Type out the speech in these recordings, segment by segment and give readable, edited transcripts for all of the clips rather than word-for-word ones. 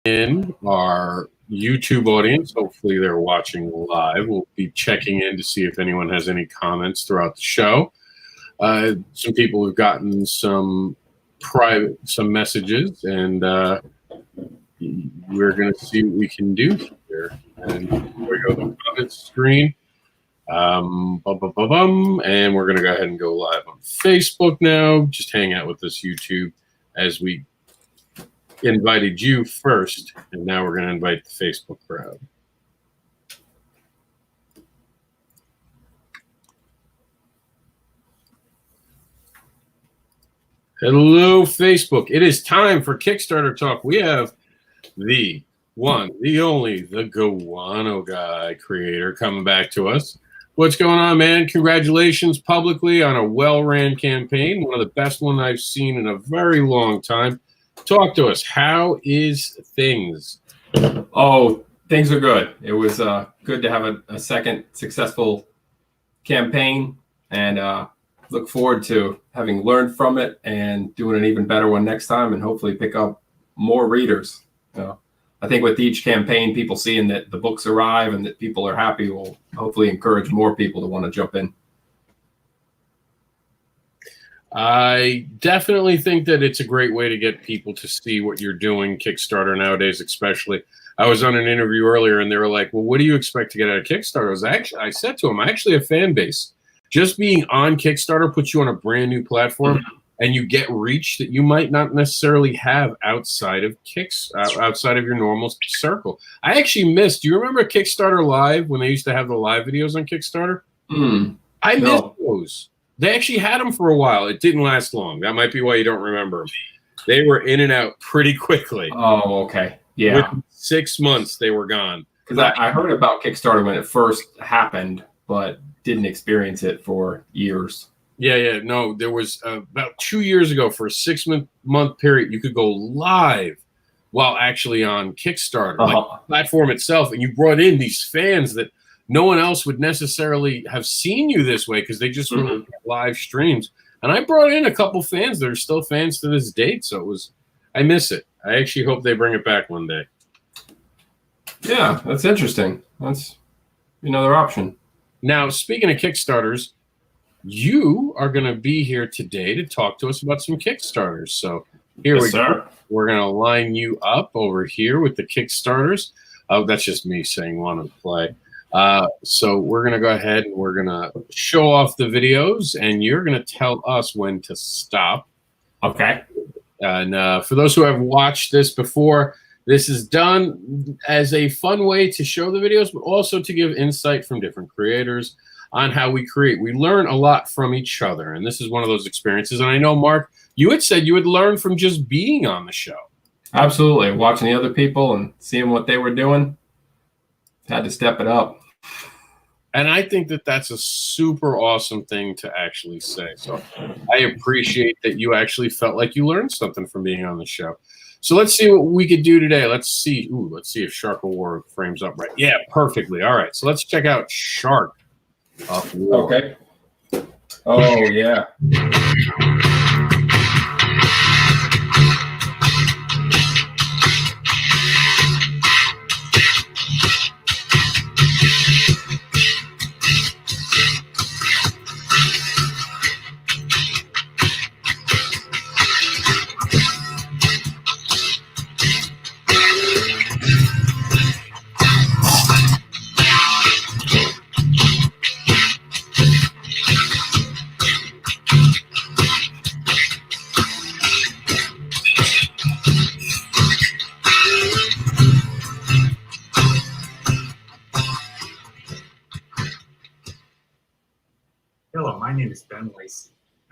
in our YouTube audience. Hopefully they're watching live. We'll be checking in to see if anyone has any comments throughout the show. Some people have gotten some messages, and we're going to see what we can do here. And here we go, the comments screen. And we're going to go ahead and go live on Facebook now. Just hang out with us, YouTube, as we invited you first, and now we're going to invite the Facebook crowd. Hello, Facebook. It is time for Kickstarter Talk. We have the one, the only, the Guano Guy creator coming back to us. What's going on, man? Congratulations publicly on a well-ran campaign, one of the best ones I've seen in a very long time. Talk to us. How is things? Oh, things are good. It was good to have a second successful campaign, and look forward to having learned from it and doing an even better one next time, and hopefully pick up more readers. I think with each campaign, people seeing that the books arrive and that people are happy will hopefully encourage more people to want to jump in. I definitely think that it's a great way to get people to see what you're doing, Kickstarter nowadays especially. I was on an interview earlier, and they were like, well, what do you expect to get out of Kickstarter? I said to them, I actually have a fan base. Just being on Kickstarter puts you on a brand new platform, and you get reach that you might not necessarily have outside of outside of your normal circle. I actually missed. Do you remember Kickstarter Live when they used to have the live videos on Kickstarter? I missed those. They actually had them for a while. It didn't last long. That might be why you don't remember them. They were in and out pretty quickly. Oh, okay. Yeah. Within 6 months, they were gone. Because I heard about Kickstarter when it first happened, but didn't experience it for years. Yeah. No, there was about 2 years ago for a 6 month period, you could go live while actually on Kickstarter, like the platform itself. And you brought in these fans that no one else would necessarily have seen you this way because they just were live streams. And I brought in a couple fans that are still fans to this date. So I miss it. I actually hope they bring it back one day. Yeah, that's interesting. That's another option. Now, speaking of Kickstarters, you are going to be here today to talk to us about some Kickstarters. So here we go. We're going to line you up over here with the Kickstarters. Oh, that's just me saying want to play. So we're going to go ahead and we're going to show off the videos, and you're going to tell us when to stop. Okay. And for those who have watched this before, this is done as a fun way to show the videos, but also to give insight from different creators on how we create. We learn a lot from each other, and this is one of those experiences. And I know, Mark, you had said you would learn from just being on the show. Absolutely. Watching the other people and seeing what they were doing, had to step it up. And I think that that's a super awesome thing to actually say. So I appreciate that you actually felt like you learned something from being on the show. So let's see what we could do today. Let's see if Shark of War frames up right. Yeah, perfectly. All right. So let's check out Shark of War. Okay. Oh, yeah.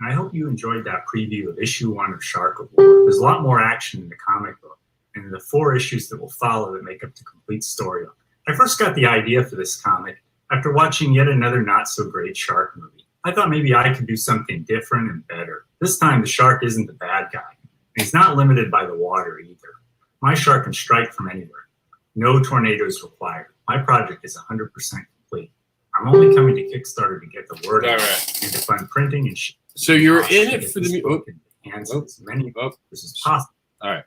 And I hope you enjoyed that preview of issue 1 of Shark of War. There's a lot more action in the comic book, and in the 4 issues that will follow that make up the complete story. I first got the idea for this comic after watching yet another not-so-great shark movie. I thought maybe I could do something different and better. This time, the shark isn't the bad guy, and he's not limited by the water either. My shark can strike from anywhere. No tornadoes required. My project is 100% complete. I'm only coming to Kickstarter to get the word out and to fund printing and So you're in it for the hands of as many as possible. All right.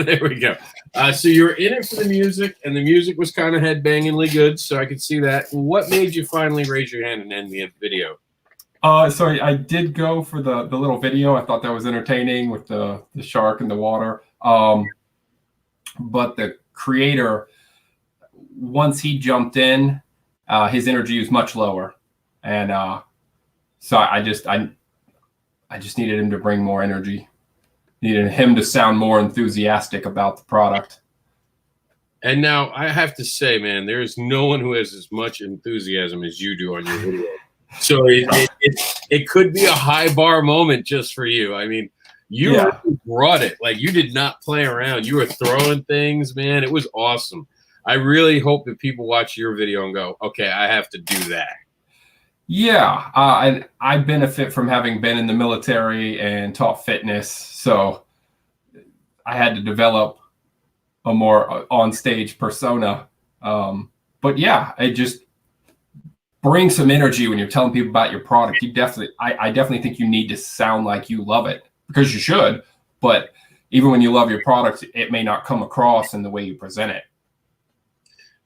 There we go. So you were in it for the music, and the music was kind of headbangingly good, so I could see that. What made you finally raise your hand and end the video? So I did go for the little video. I thought that was entertaining with the shark in the water. But the creator, once he jumped in, his energy was much lower, and so I just needed him to bring more energy. Needed him to sound more enthusiastic about the product. And now I have to say, man, there is no one who has as much enthusiasm as you do on your video. So it could be a high bar moment just for you. I mean, you really brought it. Like, you did not play around. You were throwing things, man. It was awesome. I really hope that people watch your video and go, okay, I have to do that. Yeah, and I benefit from having been in the military and taught fitness, so I had to develop a more on-stage persona. But yeah, it just brings some energy when you're telling people about your product. I definitely think you need to sound like you love it, because you should. But even when you love your product, it may not come across in the way you present it.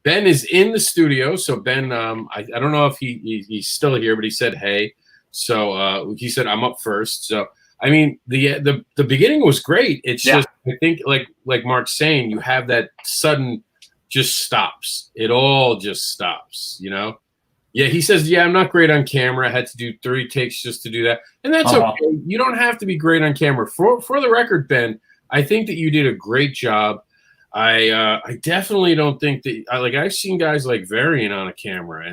Ben is in the studio. So Ben, I don't know if he's still here, but he said, hey. So he said, I'm up first. So, I mean, the beginning was great. It's just, I think like Mark's saying, you have that sudden just stops. It all just stops, you know? Yeah, he says, yeah, I'm not great on camera. I had to do 3 takes just to do that. And that's okay. You don't have to be great on camera. For the record, Ben, I think that you did a great job. I definitely don't think that I've seen guys like Varian on a camera,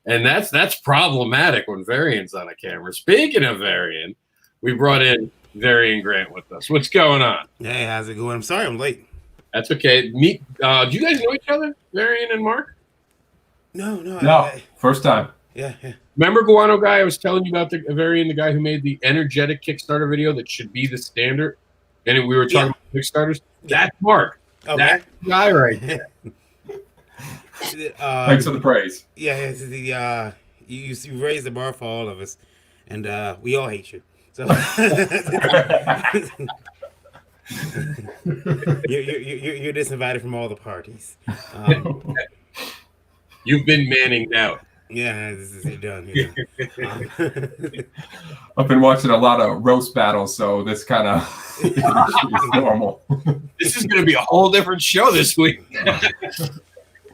and that's problematic when Varian's on a camera. Speaking of Varian, we brought in Varian Grant with us. What's going on? Hey, how's it going? I'm sorry I'm late. That's okay. Do you guys know each other, Varian and Mark? No. First time. Yeah. Remember Guano Guy? I was telling you about the Varian, the guy who made the energetic Kickstarter video that should be the standard, and we were talking about Kickstarters. That's Mark. Okay. That guy right there. Thanks for the praise. Yeah, you raised the bar for all of us, and we all hate you. So you're disinvited from all the parties. You've been manning out. Yeah, you're done. I've been watching a lot of roast battles, so this kind of is normal. This is going to be a whole different show this week.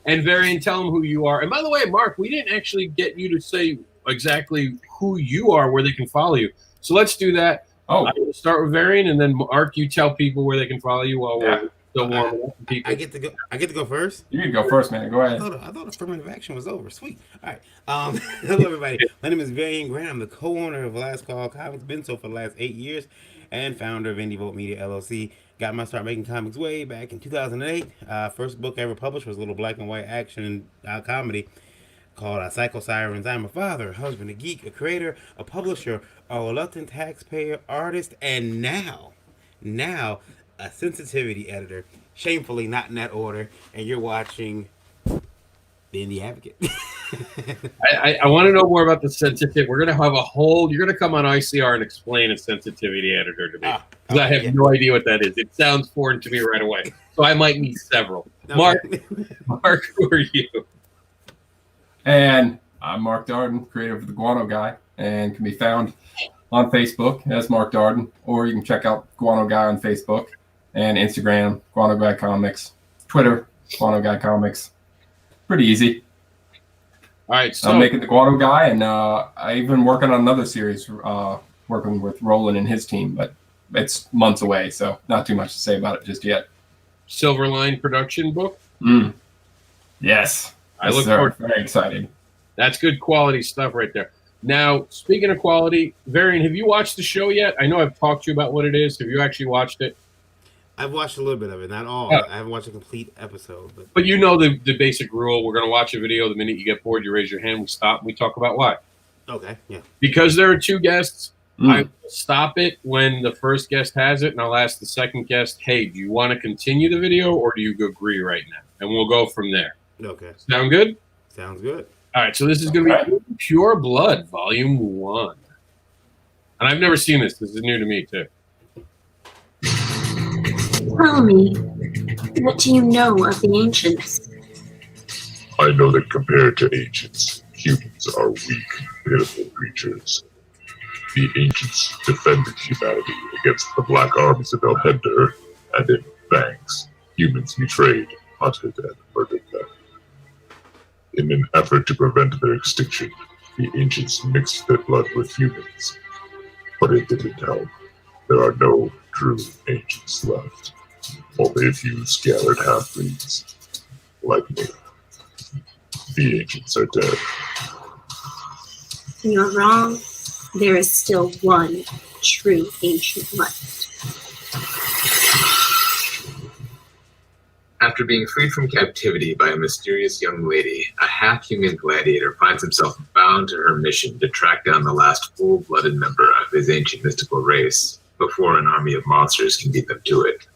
And Varian, tell them who you are. And by the way, Mark, we didn't actually get you to say exactly who you are, where they can follow you. So let's do that. I'm going to start with Varian, and then Mark, you tell people where they can follow you while we're still warming up. People. I get to go first. You can go first, man. Go ahead. I thought affirmative action was over. Sweet. All right. Hello, everybody. My name is Varian Grant. I'm the co-owner of Last Call Comics. Been so for the last 8 years, and founder of Indie Vote Media LLC. Got my start making comics way back in 2008. First book I ever published was a little black and white action comedy called Psycho Sirens. I'm a father, a husband, a geek, a creator, a publisher, a reluctant taxpayer, artist, and now a sensitivity editor. Shamefully not in that order. And you're watching The Indie Advocate. I want to know more about the sensitivity. We're going to have you're going to come on ICR and explain a sensitivity editor to me. Because I have no idea what that is. It sounds foreign to me right away. So I might need several. Okay. Mark, who are you? And I'm Mark Darden, creator of The Guano Guy, and can be found on Facebook as Mark Darden, or you can check out Guano Guy on Facebook and Instagram, Guano Guy Comics, Twitter, Guano Guy Comics. Pretty easy. All right, so I'm making The Guano Guy, and I even working on another series, working with Roland and his team, but it's months away, so not too much to say about it just yet. Silverline production book? Yes. I look forward. Very excited. That's good quality stuff right there. Now, speaking of quality, Varian, have you watched the show yet? I know I've talked to you about what it is. Have you actually watched it? I've watched a little bit of it, not all. I haven't watched a complete episode. But you know the basic rule. We're going to watch a video. The minute you get bored, you raise your hand. We stop and we talk about why. Okay, yeah. Because there are 2 guests, I stop it when the first guest has it, and I'll ask the second guest, hey, do you want to continue the video or do you agree right now? And we'll go from there. Okay. Sound good? Sounds good. All right, so this is going to be Pure Blood, Volume 1. And I've never seen this. This is new to me, too. Tell me, what do you know of the ancients? I know that compared to ancients, humans are weak, pitiful creatures. The ancients defended humanity against the black armies of Elhender, and in thanks, humans betrayed, hunted, and murdered them. In an effort to prevent their extinction, the ancients mixed their blood with humans. But it didn't help. There are no true ancients left. Only a few scattered half-breeds, like me. The ancients are dead. You're wrong. There is still one true ancient left. After being freed from captivity by a mysterious young lady, a half-human gladiator finds himself bound to her mission to track down the last full-blooded member of his ancient mystical race before an army of monsters can beat them to it.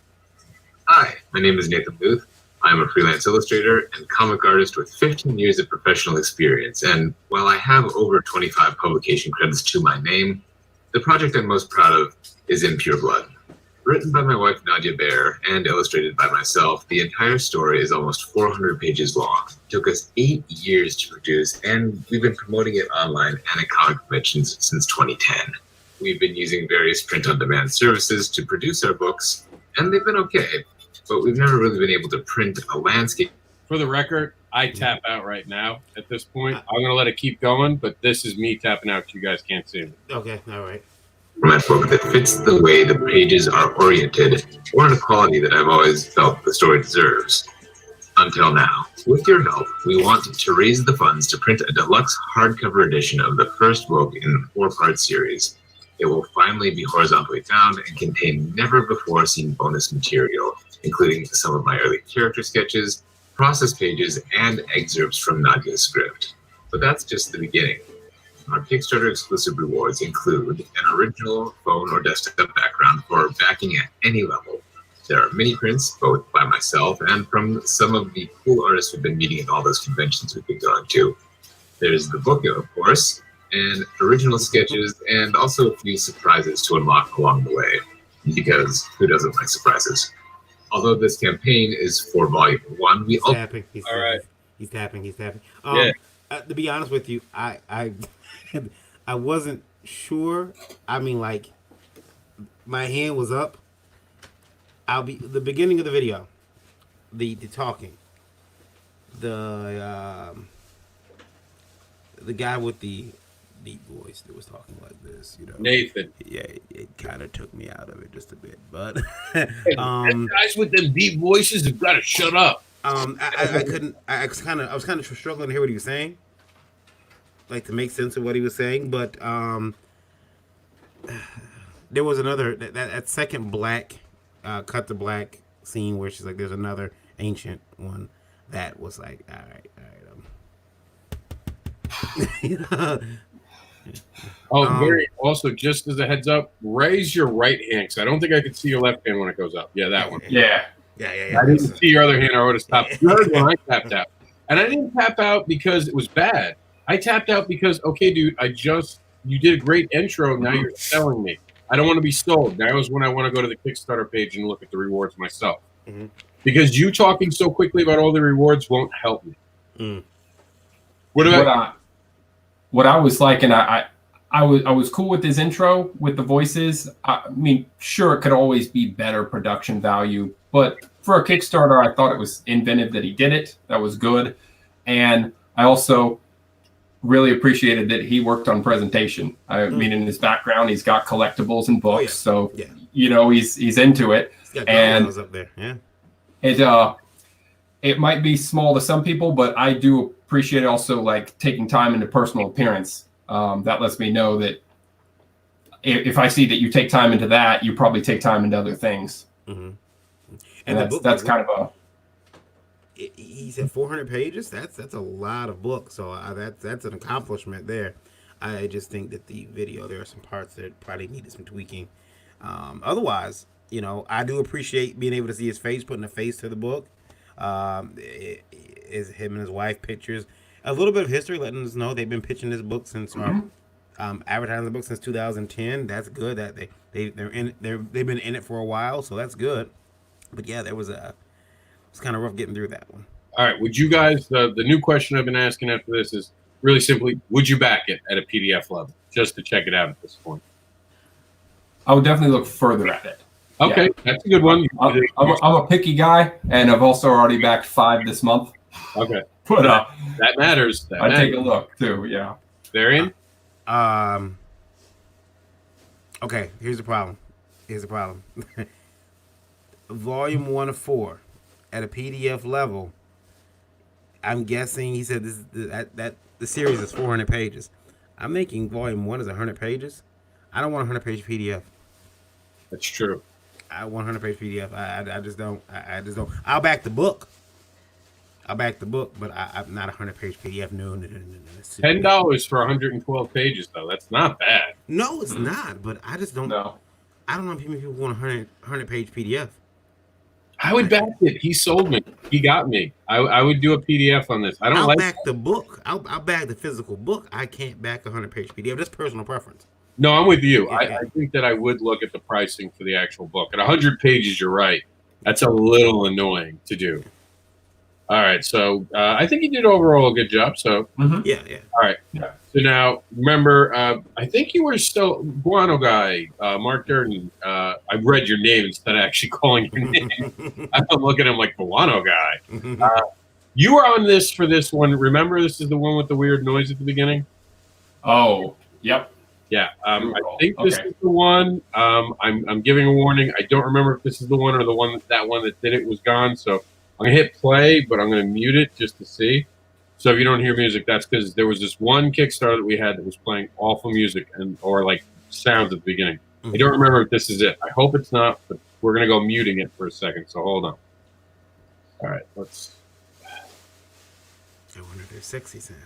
Hi, my name is Nathan Booth. I'm a freelance illustrator and comic artist with 15 years of professional experience, and while I have over 25 publication credits to my name, the project I'm most proud of is In Pure Blood. Written by my wife Nadia Baer and illustrated by myself, the entire story is almost 400 pages long. It took us 8 years to produce, and we've been promoting it online and at comic conventions since 2010. We've been using various print-on-demand services to produce our books, and they've been okay, but we've never really been able to print a landscape. For the record, I tap out right now at this point. I'm going to let it keep going, but this is me tapping out. You guys can't see me. Okay, all right. Format book that fits the way the pages are oriented, or in a quality that I've always felt the story deserves. Until now. With your help, we want to raise the funds to print a deluxe hardcover edition of the first book in the 4-part series. It will finally be horizontally bound and contain never-before-seen bonus material, including some of my early character sketches, process pages, and excerpts from Nadia's script. But that's just the beginning. Our Kickstarter exclusive rewards include an original phone or desktop background for backing at any level. There are mini prints, both by myself and from some of the cool artists we've been meeting at all those conventions we've been going to. There's the book, of course, and original sketches, and also a few surprises to unlock along the way, because who doesn't like surprises? Although this campaign is for Volume 1, we He's tapping. All right. He's tapping. Yeah. To be honest with you, I I wasn't sure. I mean, like, my hand was up. I'll be the beginning of the video, the talking, the guy with the deep voice that was talking like this, you know. Nathan. Yeah, it kind of took me out of it just a bit, but guys with them deep voices have got to shut up. I couldn't. I was kind of struggling to hear what he was saying, like to make sense of what he was saying. But there was another that second black cut to black scene where she's like, "There's another ancient one." That was like, all right. Also, just as a heads up, raise your right hand, because I don't think I could see your left hand when it goes up. Yeah, that one. Yeah. I didn't see your other hand, or I would have stopped. You heard when I tapped out. And I didn't tap out because it was bad. I tapped out because, okay, dude, you did a great intro. Now you're selling me. I don't want to be sold. Now is when I want to go to the Kickstarter page and look at the rewards myself. Mm-hmm. Because you talking so quickly about all the rewards won't help me. Mm. What I was like, and I was cool with his intro with the voices. I mean, sure, it could always be better production value, but for a Kickstarter, I thought it was inventive that he did it. That was good. And I also really appreciated that he worked on presentation. I mean, in his background, he's got collectibles and books. So, you know, he's into it. He's got and up there. Yeah. It might be small to some people, but I do appreciate also like taking time into personal appearance. That lets me know that if I see that you take time into that, you probably take time into other things. Mm-hmm. And that's kind of he said 400 pages. That's a lot of books. So that's an accomplishment there. I just think that the video, there are some parts that probably needed some tweaking. Otherwise, you know, I do appreciate being able to see his face, putting a face to the book. Is him and his wife pictures. A little bit of history, letting us know they've been pitching this book since advertising the book since 2010. That's good. That they've been in it for a while, so that's good. But yeah, it's kind of rough getting through that one. All right. Would you guys, the new question I've been asking after this is really simply, would you back it at a PDF level just to check it out at this point? I would definitely look further at it. Okay, Yeah. that's a good one. I'm a picky guy, and I've also already backed 5 this month. Okay. But that matters. I take a look too. Yeah. Varian? Okay, here's the problem. Volume 1 of 4 at a PDF level. I'm guessing he said this that the series is 400 pages. I'm making volume 1 is 100 pages. I don't want a 100-page PDF. That's true. I want 100-page PDF. I just don't. I just don't. I'll back the book. but I'm not a 100-page PDF. No. $10 for 112 pages, though. That's not bad. No, it's not. But I just don't. No. I don't know if people want a 100-page PDF. I would back it. He sold me. He got me. I would do a PDF on this. I'll back the book. I'll back the physical book. I can't back a 100-page PDF. That's personal preference. No, I'm with you. Yeah. I think that I would look at the pricing for the actual book. At 100 pages, you're right. That's a little annoying to do. All right. So I think you did overall a good job. So Yeah. All right. Yeah. So now, remember, I think you were still Guano Guy, Mark Darden. I read your name instead of actually calling your name. I'm looking at him like Guano Guy. You were on this for this one. Remember, this is the one with the weird noise at the beginning? Oh, yep. Yeah. I think this is the one. I'm giving a warning. I don't remember if this is the one or the one that did it was gone. So I'm going to hit play, but I'm going to mute it just to see. So if you don't hear music, that's because there was this one Kickstarter that we had that was playing awful music or like sounds at the beginning. I don't remember if this is it. I hope it's not, but we're going to go muting it for a second. So hold on. All right, let's. I wonder if there's sexy sounds.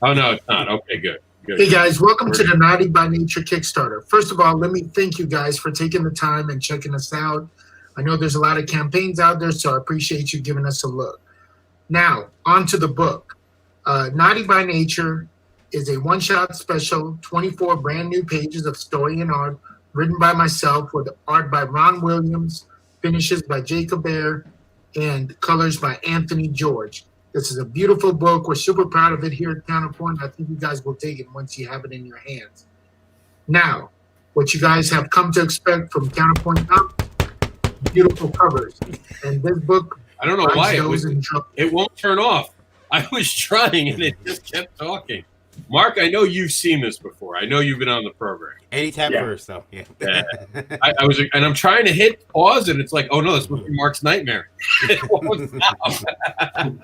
Oh, no, it's not. Okay, good. Hey guys, welcome to the Naughty by Nature Kickstarter. First of all, let me thank you guys for taking the time and checking us out. I know there's a lot of campaigns out there, so I appreciate you giving us a look. Now, on to the book. Naughty by Nature is a one-shot special, 24 brand new pages of story and art, written by myself with art by Ron Williams, finishes by Jacob Bear, and colors by Anthony George. This is a beautiful book. We're super proud of it here at Counterpoint. I think you guys will take it once you have it in your hands. Now, what you guys have come to expect from Counterpoint Up, beautiful covers. And this book, I don't know why it won't turn off. I was trying and it just kept talking. Mark, I know you've seen this before. I know you've been on the program. And he tapped first, though. Yeah. I was, and I'm trying to hit pause, and it's like, oh no, this must be Mark's nightmare. It won't stop.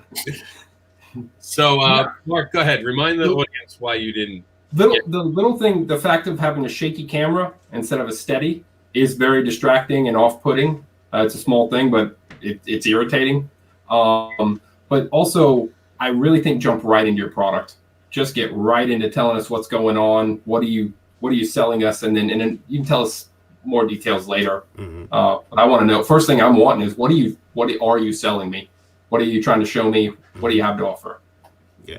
So, Mark, go ahead. Remind the audience why you didn't. The little thing, the fact of having a shaky camera instead of a steady is very distracting and off-putting. It's a small thing, but it's irritating. But also, I really think jump right into your product. Just get right into telling us what's going on. What are you selling us? And then you can tell us more details later. But I want to know. First thing I'm wanting is what are you selling me? What are you trying to show me? What do you have to offer? Yeah.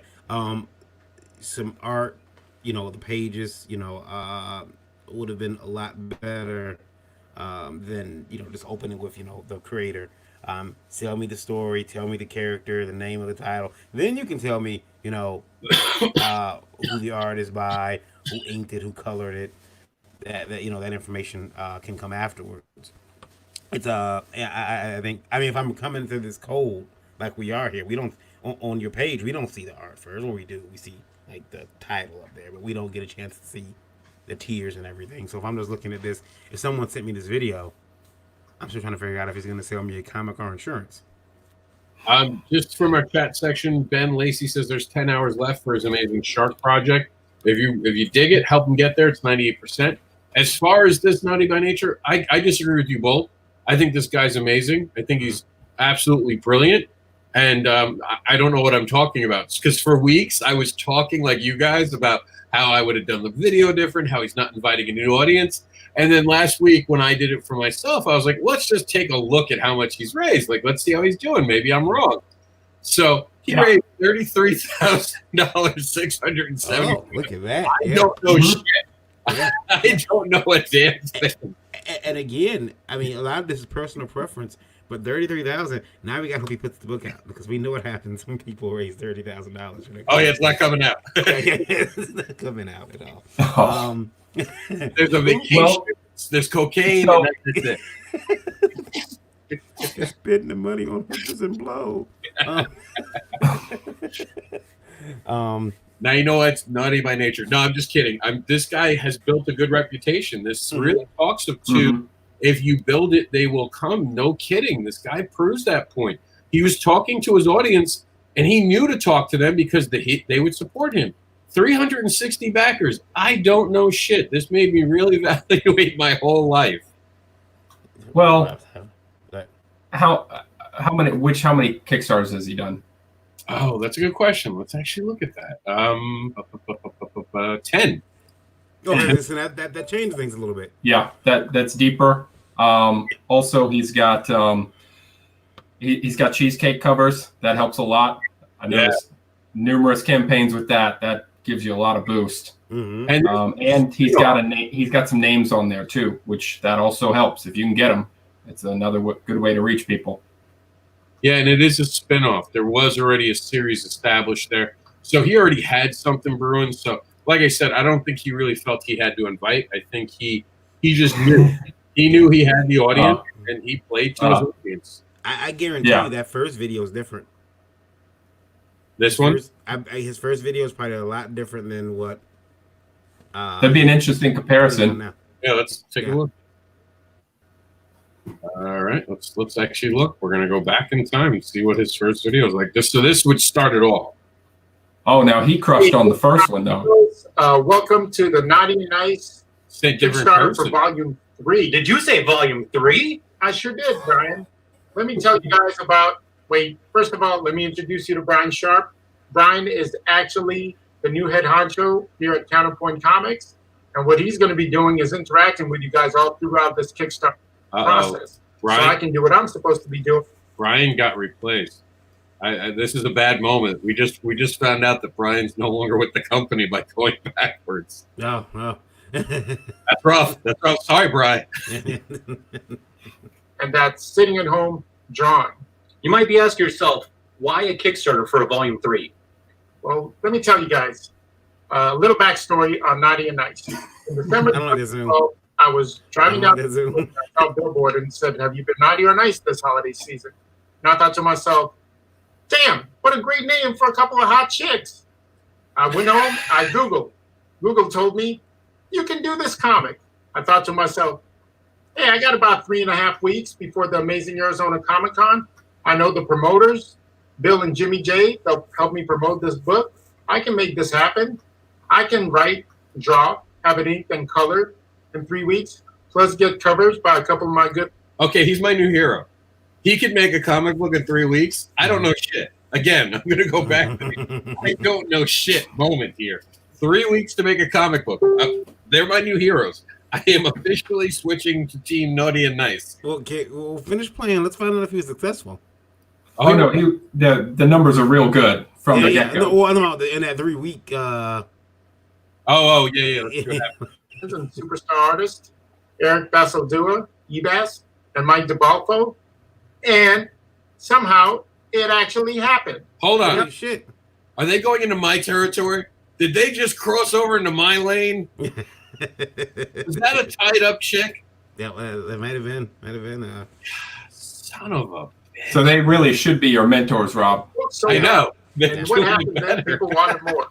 Some art. The pages. Would have been a lot better than just opening with the creator. Tell me the story, tell me the character, the name of the title. Then you can tell me, who the art is by, who inked it, who colored it. That information can come afterwards. It's I think if I'm coming to this cold like we are here, we don't on your page we don't see the art first. What we do, we see like the title up there, but we don't get a chance to see the tiers and everything. So if I'm just looking at this, if someone sent me this video, I'm still trying to figure out if he's going to sell me a comic or insurance. Just from our chat section, Ben Lacey says there's 10 hours left for his amazing shark project. If you dig it, help him get there. It's 98%. As far as this Naughty by Nature, I disagree with you both. I think this guy's amazing. I think he's absolutely brilliant. And I don't know what I'm talking about. Because for weeks, I was talking like you guys about how I would have done the video different, how he's not inviting a new audience. And then last week when I did it for myself, I was like, let's just take a look at how much he's raised. Like, let's see how he's doing. Maybe I'm wrong. So he raised $33,000, 670. Oh, look at that. I don't know shit. I don't know a damn thing. And again, a lot of this is personal preference, But 33,000. Now we got to hope he puts the book out because we know what happens when people raise $30,000. Oh yeah, it's not coming out. It's not coming out at all. Oh. There's a vacation. Well, there's cocaine. so- And that's it. Spending the money on hookers and blow. Now you know it's naughty by nature. No, I'm just kidding. This guy has built a good reputation. This really talks to if you build it, they will come. No kidding. This guy proves that point. He was talking to his audience, and he knew to talk to them because they would support him. 360 backers. I don't know shit. This made me really evaluate my whole life. Well, how many Kickstarters has he done? Oh, that's a good question. Let's actually look at that. 10. Oh, listen, that changed things a little bit. Yeah, that's deeper. Also, he's got he's got cheesecake covers. That helps a lot. I noticed numerous campaigns with that. That gives you a lot of boost. And he's got some names on there too, which that also helps if you can get them. It's another good way to reach people. Yeah, and it is a spinoff. There was already a series established there. So he already had something brewing. So, like I said, I don't think he really felt he had to invite. I think he just knew. He knew he had the audience, and he played to his audience. I guarantee you that first video is different. This one? His first video is probably a lot different than what... That'd be an interesting comparison. Yeah, let's take a look. All right, let's actually look. We're gonna go back in time and see what his first video is like. So this would start it all. Oh, now he crushed on the first one though. Welcome to the Naughty and Nice Kickstarter for Volume 3. Did you say Volume 3? I sure did, Brian. Let me tell you guys about. Wait, first of all, let me introduce you to Brian Sharp. Brian is actually the new head honcho here at Counterpoint Comics, and what he's going to be doing is interacting with you guys all throughout this Kickstarter process, Brian, so I can do what I'm supposed to be doing. Brian got replaced. This is a bad moment. We just found out that Brian's no longer with the company by going backwards. No. That's rough. That's rough. Sorry, Brian. And that's sitting at home drawing. You might be asking yourself, why a Kickstarter for a Volume 3? Well, let me tell you guys a little backstory on Naughty and Nice. In December 2012, I was driving down the billboard and said, "Have you been naughty or nice this holiday season?" And I thought to myself, "Damn, what a great name for a couple of hot chicks." I went home, I Googled. Google told me, "You can do this comic." I thought to myself, "Hey, I got about 3.5 weeks before the Amazing Arizona Comic Con. I know the promoters, Bill and Jimmy J. They'll help me promote this book. I can make this happen. I can write, draw, have it inked and colored in 3 weeks, plus get covers by a couple of my good..." Okay, he's my new hero. He could make a comic book in 3 weeks. I don't know shit. Again, I'm going to go back to the I don't know shit moment here. 3 weeks to make a comic book. They're my new heroes. I am officially switching to Team Naughty and Nice. Well, okay, we'll finish playing. Let's find out if he was successful. Oh no, the numbers are real good from the get-go. No, I don't know. In that 3 week. Yeah. Let's see what happens. Superstar artist Eric Basildua, Ebas, and Mike DeBalfo, and somehow it actually happened. Hold on. Holy shit. Are they going into my territory? Did they just cross over into my lane? Is that a tied up chick? Yeah, it might have been. Son of a bitch. So they really should be your mentors, Rob. So I know. And what happened then? People wanted more.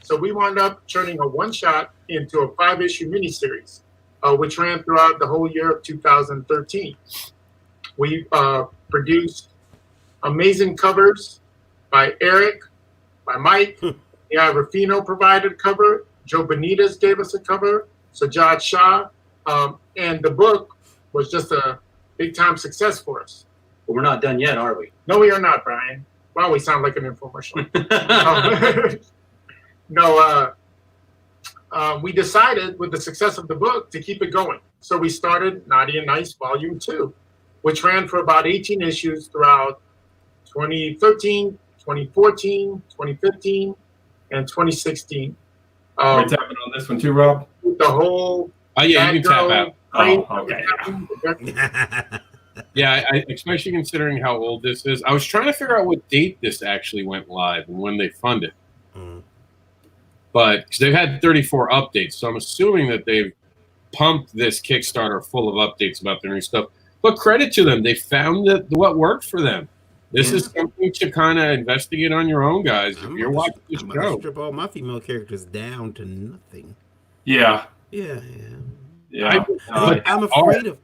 So we wound up turning a one-shot into a 5-issue miniseries, which ran throughout the whole year of 2013. We produced amazing covers by Eric, by Mike. Yeah, Rufino provided a cover. Joe Benitez gave us a cover. Sajad Shah. And the book was just a big-time success for us. But we're not done yet, are we? No, we are not, Brian. Wow, we sound like an infomercial. We decided with the success of the book to keep it going. So we started Naughty and Nice Volume 2, which ran for about 18 issues throughout 2013, 2014, 2015, and 2016. We're tapping on this one too, Rob? The whole... Oh, yeah, you can tap out. Oh, okay. Yeah, especially considering how old this is. I was trying to figure out what date this actually went live and when they funded. But because they've had 34 updates, so I'm assuming that they've pumped this Kickstarter full of updates about their new stuff. But credit to them, they found that what worked for them. This is something to kind of investigate on your own, guys. If you're watching this I'm show, about to strip all my female characters down to nothing. Yeah. Yeah. I'm afraid of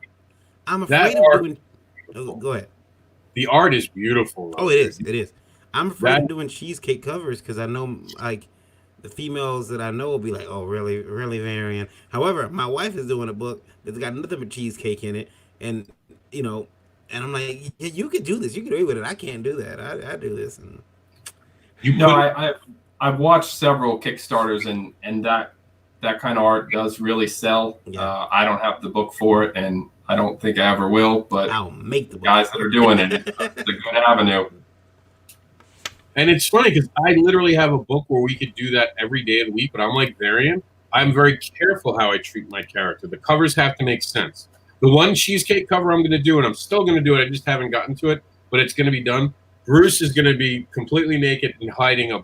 doing. Oh, go ahead. The art is beautiful. Oh, it is. It is. I'm afraid of doing cheesecake covers because I know, like, the females that I know will be like, "Oh, really, really, Varian." However, my wife is doing a book that's got nothing but cheesecake in it, and and I'm like, yeah, "You could do this. You can do it with it. I can't do that. I do this." And I've watched several Kickstarters, and that kind of art does really sell. Yeah. I don't have the book for it, and I don't think I ever will. But I'll make the book. Guys that are doing it, it's a good avenue. And it's funny because I literally have a book where we could do that every day of the week, but I'm like Varian. I'm very careful how I treat my character. The covers have to make sense. The one cheesecake cover I'm going to do, and I'm still going to do it, I just haven't gotten to it, but it's going to be done. Bruce is going to be completely naked and hiding a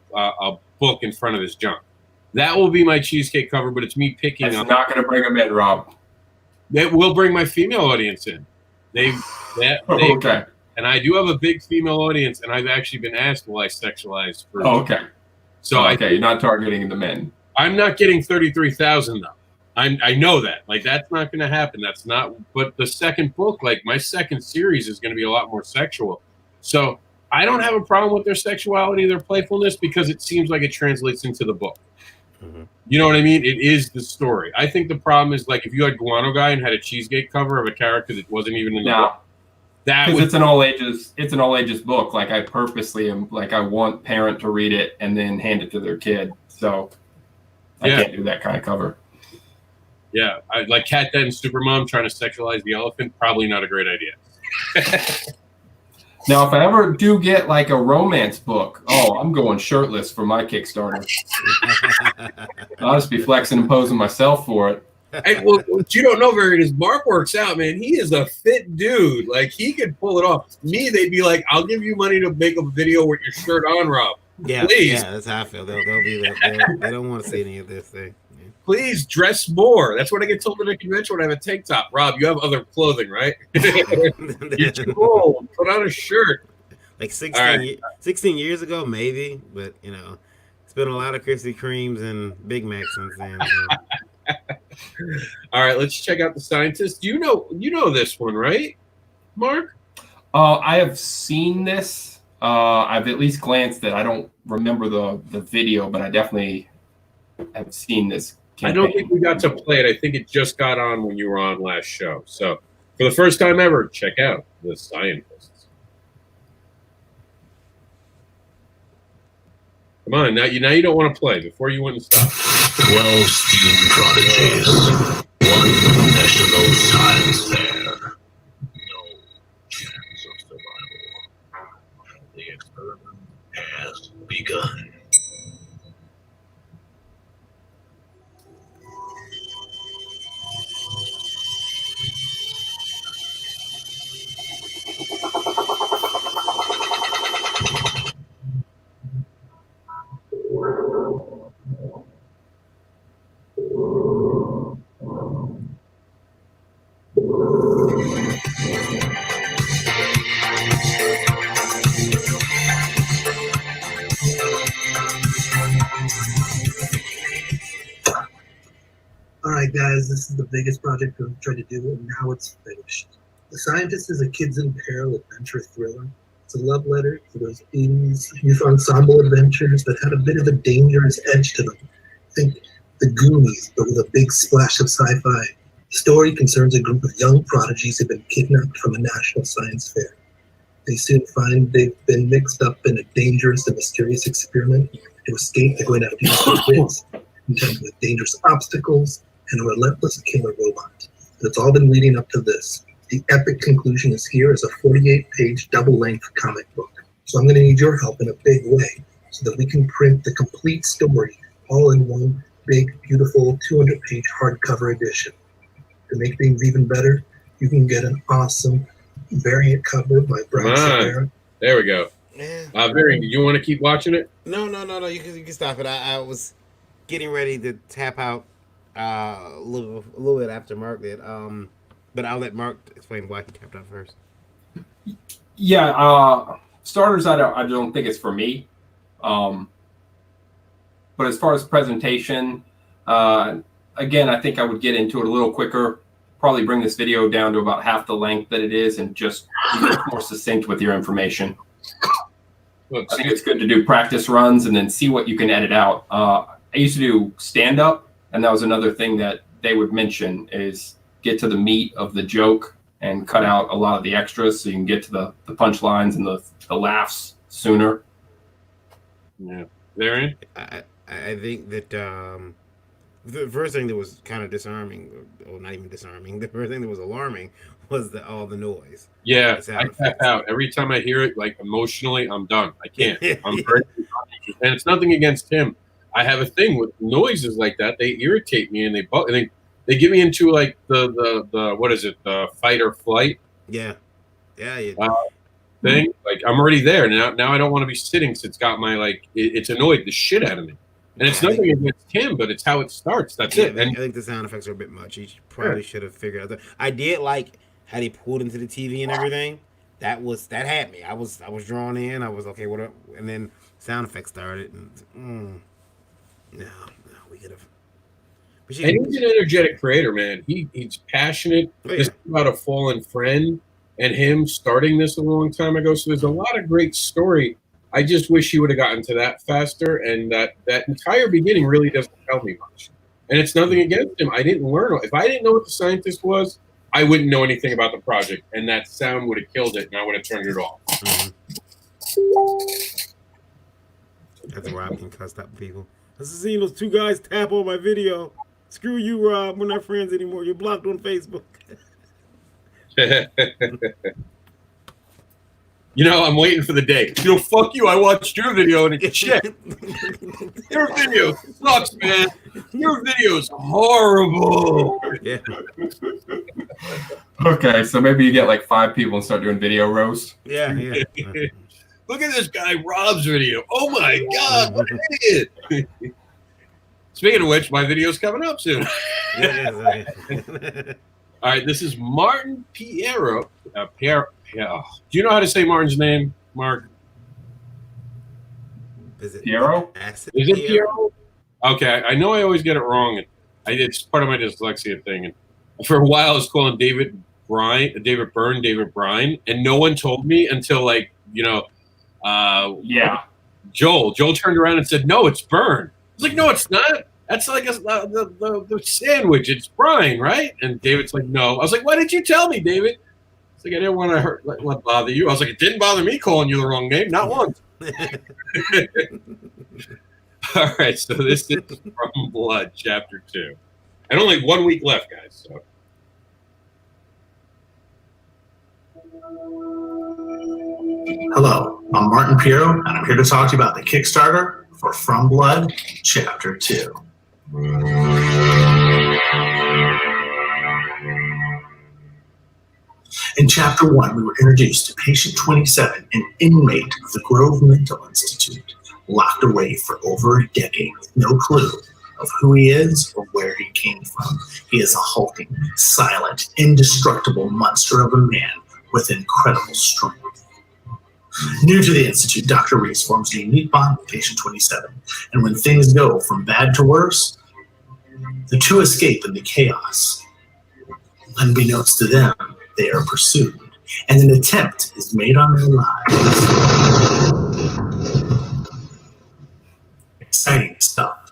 book in front of his junk. That will be my cheesecake cover, but it's me picking up. It's not going to bring him in, Rob. It will bring my female audience in. Okay. And I do have a big female audience, and I've actually been asked, will I sexualize? Okay. So you're not targeting the men. I'm not getting 33,000 though. I know that. Like, that's not going to happen. That's not. But the second book, like my second series, is going to be a lot more sexual. So I don't have a problem with their sexuality, their playfulness, because it seems like it translates into the book. Mm-hmm. You know what I mean? It is the story. I think the problem is, like, if you had Guano Guy and had a cheesecake cover of a character that wasn't even in the book. Because it's an all ages book. Like, I purposely am like, I want parent to read it and then hand it to their kid. So I can't do that kind of cover. Yeah, like Cat Dad and Supermom trying to sexualize the elephant, probably not a great idea. Now, if I ever do get like a romance book, I'm going shirtless for my Kickstarter. I'll just be flexing and posing myself for it. Hey, well, what you don't know, Varian, is Mark works out, man. He is a fit dude. Like, he could pull it off. Me, they'd be like, I'll give you money to make a video with your shirt on, Rob. Yeah, please. Yeah, that's how I feel. They'll be there. They don't want to see any of this thing. Yeah. Please dress more. That's what I get told at a convention when I have a tank top. Rob, you have other clothing, right? You're too old. Put on a shirt. Like 16 years ago, maybe, but it's been a lot of Krispy Kremes and Big Macs since then. So. All right, let's check out the scientist. You know this one, right, Mark? I have seen this. I've at least glanced at it. I don't remember the video, but I definitely have seen this campaign. I don't think we got to play it. I think it just got on when you were on last show. So for the first time ever, check out the scientists. Come on, now you don't want to play. Before you went and stop. 12 steam prodigies. 1 national science fair. No chance of survival. The experiment has begun. Alright guys, this is the biggest project we've tried to do, and now it's finished. The Scientist is a kids in peril adventure thriller. It's a love letter to those 80s youth ensemble adventures that had a bit of a dangerous edge to them. Think the Goonies, but with a big splash of sci-fi. The story concerns a group of young prodigies who've been kidnapped from a national science fair. They soon find they've been mixed up in a dangerous and mysterious experiment. To escape, they're going to have to use their wits, contend with dangerous obstacles, and a relentless killer robot. It's all been leading up to this. The epic conclusion is here as a 48-page double-length comic book. So I'm going to need your help in a big way so that we can print the complete story all in one big, beautiful 200-page hardcover edition. To make things even better, you can get an awesome variant cover by Brian Severa. There we go. Yeah. Barry, do you want to keep watching it? No. You can stop it. I was getting ready to tap out a little bit after Mark did. But I'll let Mark explain why he tapped out first. Yeah, starters, I don't think it's for me. But as far as presentation, again, I think I would get into it a little quicker. Probably bring this video down to about half the length that it is, and just be more succinct with your information. I think it's good to do practice runs and then see what you can edit out. I used to do stand-up, and that was another thing that they would mention is get to the meat of the joke and cut out a lot of the extras so you can get to the punchlines and the laughs sooner. Yeah. Varian? I think that the first thing that was kind of disarming, or not even disarming, the first thing that was alarming was all the noise. Yeah, I tap out. Every time I hear it, like emotionally, I'm done. I can't. I'm very and it's nothing against him. I have a thing with noises like that. They irritate me and they get me into like the what is it? The fight or flight. Yeah. Thing. Like I'm already there now. I don't want to be sitting. So it's got my it's annoyed the shit out of me. And it's nothing against him, but it's how it starts. That's it. And I think the sound effects are a bit much. He probably should have figured out that. I did like how he pulled into the TV and everything. That had me. I was drawn in. I was okay. What? And then sound effects started. And, no, we could have. And he's an energetic creator, man. He's passionate. Oh, yeah. This is about a fallen friend and him starting this a long time ago. So there's a lot of great story. I just wish he would have gotten to that faster. And that entire beginning really doesn't tell me much. And it's nothing against him. I didn't learn. If I didn't know what the scientist was, I wouldn't know anything about the project. And that sound would have killed it, and I would have turned it off. Mm-hmm. That's where I can cuss up people. I was seeing those two guys tap on my video. Screw you, Rob. We're not friends anymore. You're blocked on Facebook. I'm waiting for the day. Fuck you. I watched your video and it's shit. Your video sucks, man. Your video's horrible. Yeah. Okay, so maybe you get like 5 people and start doing video roast. Yeah. Look at this guy Rob's video. Oh my God, what an idiot. Speaking of which, my video's coming up soon. All right, this is Martin Piero. Do you know how to say Martin's name, Mark? Is it Piero? Is it Piero? Okay, I know I always get it wrong. It's part of my dyslexia thing. And for a while, I was calling David Byrne, and no one told me until Joel. Joel turned around and said, "No, it's Byrne." I was like, "No, it's not. That's like the sandwich. It's Brian, right?" And David's like, "No." I was like, "Why did you tell me, David?" It's like I didn't want to bother you. I was like, "It didn't bother me calling you the wrong name, not once." All right, so this is From Blood, Chapter 2, and only 1 week left, guys. So. Hello, I'm Martin Piero, and I'm here to talk to you about the Kickstarter for From Blood, Chapter 2. In Chapter 1, we were introduced to Patient 27, an inmate of the Grove Mental Institute, locked away for over a decade with no clue of who he is or where he came from. He is a hulking, silent, indestructible monster of a man with incredible strength. New to the Institute, Dr. Reese forms a unique bond with Patient 27, and when things go from bad to worse, the two escape into chaos. Unbeknownst to them, they are pursued, and an attempt is made on their lives. Exciting stuff.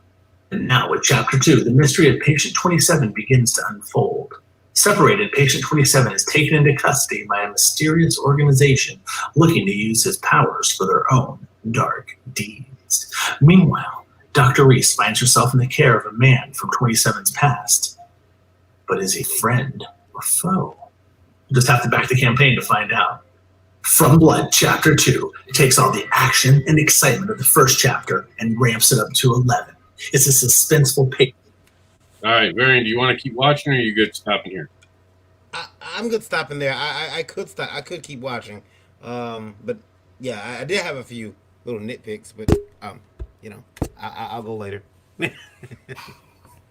And now with Chapter 2, the mystery of Patient 27 begins to unfold. Separated, Patient 27 is taken into custody by a mysterious organization looking to use his powers for their own dark deeds. Meanwhile, Dr. Reese finds herself in the care of a man from 27's past. But is he friend or foe? We'll just have to back the campaign to find out. From Blood, Chapter 2 takes all the action and excitement of the first chapter and ramps it up to 11. It's a suspenseful pace. All right, Varian, do you want to keep watching or are you good stopping here? I'm good stopping there. I could stop. I could keep watching. But yeah, I did have a few little nitpicks, but you know, I'll go later.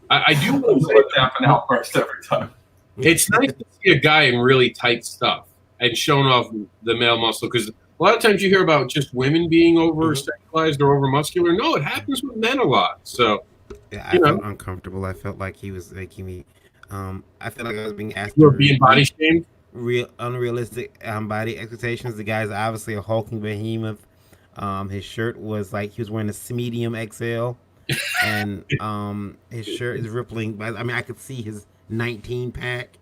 I do want to say Let that happen out first every time. it's nice to see a guy in really tight stuff and showing off the male muscle, because a lot of times you hear about just women being over sexualized or over muscular. No, it happens with men a lot. So Yeah, I felt uncomfortable. I felt like he was making me. I felt like I was being asked you're to being body shamed. real unrealistic body expectations. The guy's obviously a hulking behemoth. His shirt was like he was wearing a medium XL, and his shirt is rippling. But I mean, I could see his 19 pack.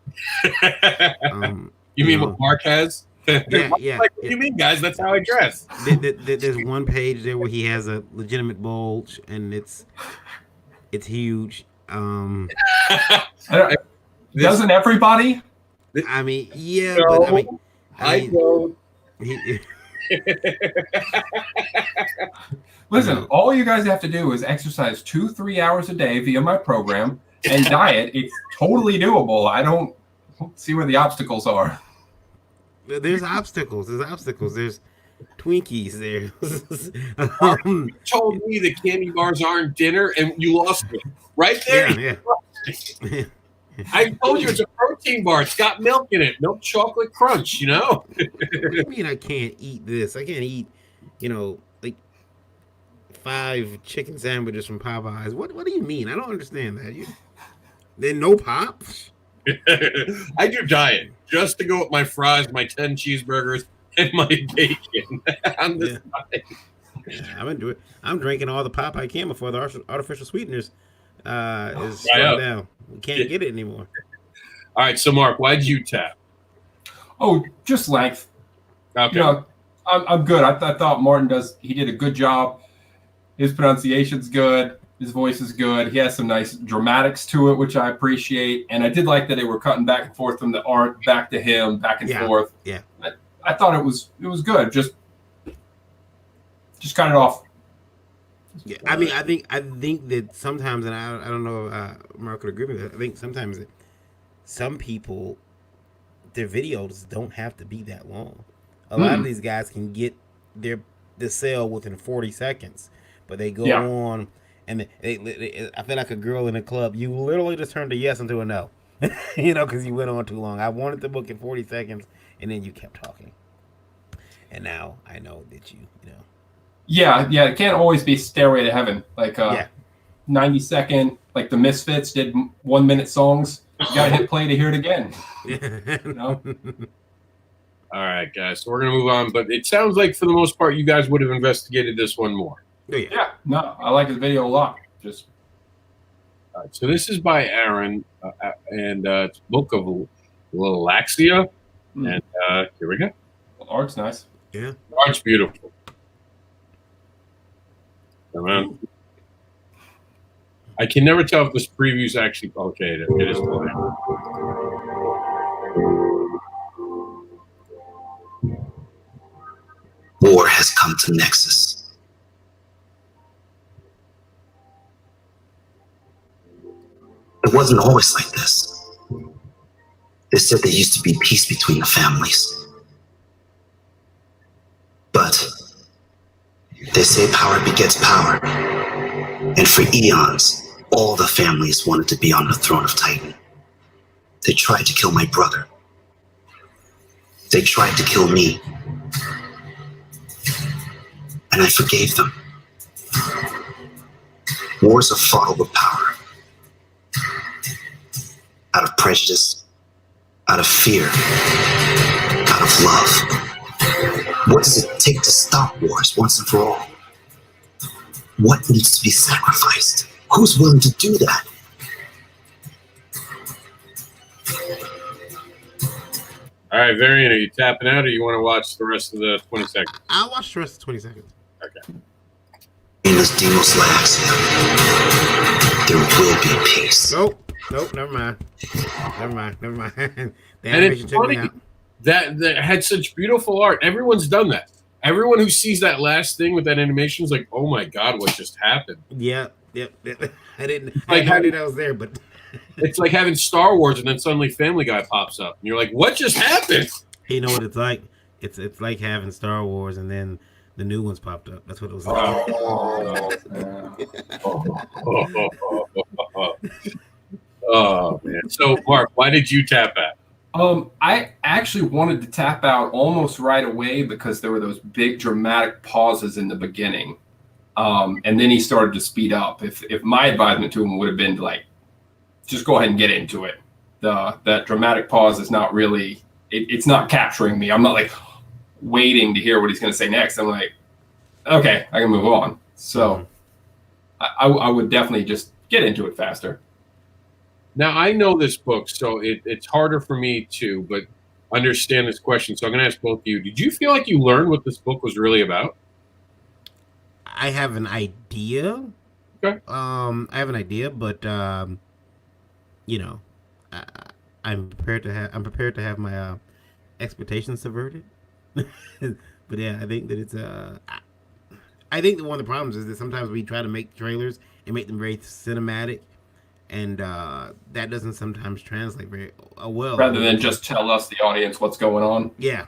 You mean what Mark has? Yeah. What do you mean, guys? That's how I dress. There's one page there where he has a legitimate bulge, and it's huge. Doesn't everybody? I mean, yeah, No, but I don't. Listen, all you guys have to do is exercise 2-3 hours a day via my program and diet. It's totally doable. I don't see where the obstacles are. There's obstacles. There's Twinkies there. You told me the candy bars aren't dinner, and you lost me right there. Yeah. I told you it's a protein bar. It's got milk in it, milk chocolate crunch. You know. What do you mean I can't eat this? I can't eat, like 5 chicken sandwiches from Popeyes. What do you mean? I don't understand that. Then no pop. I do diet just to go with my fries, my 10 cheeseburgers, and my bacon. On this diet. Yeah, I'm into it. I'm drinking all the pop I can before the artificial sweeteners is shut down. We can't get it anymore. All right, so Mark, why did you tap? Oh, just length. Okay. You know, I'm good. I thought Martin did a good job. His pronunciation's good. His voice is good. He has some nice dramatics to it, which I appreciate. And I did like that they were cutting back and forth from the art back to him, back and forth. Yeah. I thought it was good. Just cut it off. Yeah, I mean, I think that sometimes, and I don't know if Mark would agree with it. I think sometimes some people, their videos don't have to be that long. A lot of these guys can get the sale within 40 seconds, but they go on and I feel like a girl in a club. You literally just turned a yes into a no, because you went on too long. I wanted the book in 40 seconds, and then you kept talking. And now I know that you know. Yeah, it can't always be Stairway to Heaven. Like 90-second, like the Misfits did 1-minute songs. You gotta hit play to hear it again. All right, guys. So we're gonna move on, but it sounds like for the most part, you guys would have investigated this one more. Yeah. No, I like his video a lot. Just. All right, so this is by Aaron, and it's Book of Lilaxia, and here we go. The art's nice. Yeah, the art's beautiful. Come on. I can never tell if this preview's actually okay. It is playing. War has come to Nexus. It wasn't always like this. They said there used to be peace between the families. But they say power begets power. And for eons, all the families wanted to be on the throne of Titan. They tried to kill my brother. They tried to kill me. And I forgave them. Wars are fought over power. Out of prejudice, out of fear, out of love. What does it take to stop wars once and for all? What needs to be sacrificed? Who's willing to do that? All right, Varian, are you tapping out, or you want to watch the rest of the 20 seconds? I'll watch the rest of 20 seconds. Okay. In this Demos Laxia, there will be peace. Nope, never mind. The And it's funny that had such beautiful art. Everyone's done that. Everyone who sees that last thing with that animation is like, "Oh my god, what just happened?" Yep. I didn't know that was there, but It's like having Star Wars and then suddenly Family Guy pops up, and you're like, "What just happened?" You know what it's like? It's like having Star Wars and then the new ones popped up. That's what it was like. Oh man. So Mark, why did you tap out? I actually wanted to tap out almost right away because there were those big dramatic pauses in the beginning. And then he started to speed up. If my advisement to him would have been like, just go ahead and get into it. That dramatic pause is not really, it's not capturing me. I'm not like waiting to hear what he's going to say next. I'm like, okay, I can move on. So I would definitely just get into it faster. Now I know this book, so it's harder for me to, but understand this question. So I'm going to ask both of you. Did you feel like you learned what this book was really about? I have an idea. Okay. I have an idea, but you know, I'm prepared to have my expectations subverted. But yeah, I think that it's I think that one of the problems is that sometimes we try to make trailers and make them very cinematic, and that doesn't sometimes translate very well. Rather than just tell us, the audience, what's going on. Yeah.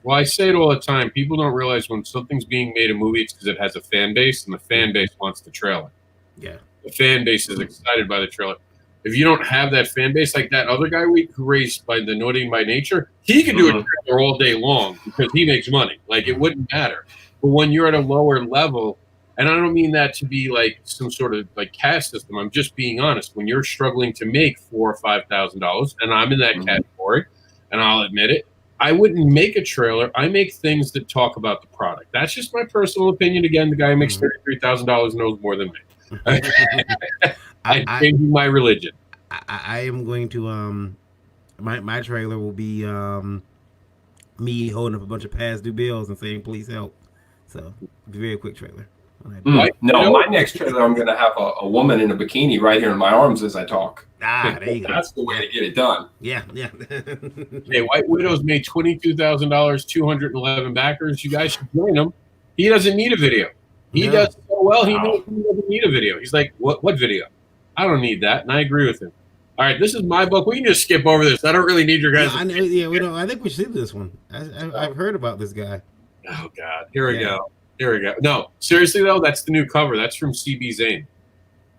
Well, I say it all the time. People don't realize when something's being made a movie, it's because it has a fan base, and the fan base wants the trailer. Yeah. The fan base is excited by the trailer. If you don't have that fan base, like that other guy who raised by the Naughty by Nature, he can do a trailer all day long because he makes money. Like, it wouldn't matter. But when you're at a lower level, and I don't mean that to be like some sort of like caste system, I'm just being honest. When you're struggling to make $4,000 or $5,000, and I'm in that category, and I'll admit it, I wouldn't make a trailer. I make things that talk about the product. That's just my personal opinion. Again, the guy who makes $33,000 knows more than me. I'm changing my religion. I am going to my trailer will be me holding up a bunch of past due bills and saying please help. So very quick trailer. No, my next trailer I'm going to have a woman in a bikini right here in my arms as I talk. There you go. That's the way to get it done. Yeah. Hey, White Widow's made $22,000, 211 backers. You guys should join him. He doesn't need a video. He does so well. He doesn't need a video. He's like, what video? I don't need that, and I agree with him. All right, this is my book. We can just skip over this. I don't really need your guys. We don't. I think we should do this one. I've heard about this guy. Oh God, here we go. No, seriously though, that's the new cover. That's from CB Zane.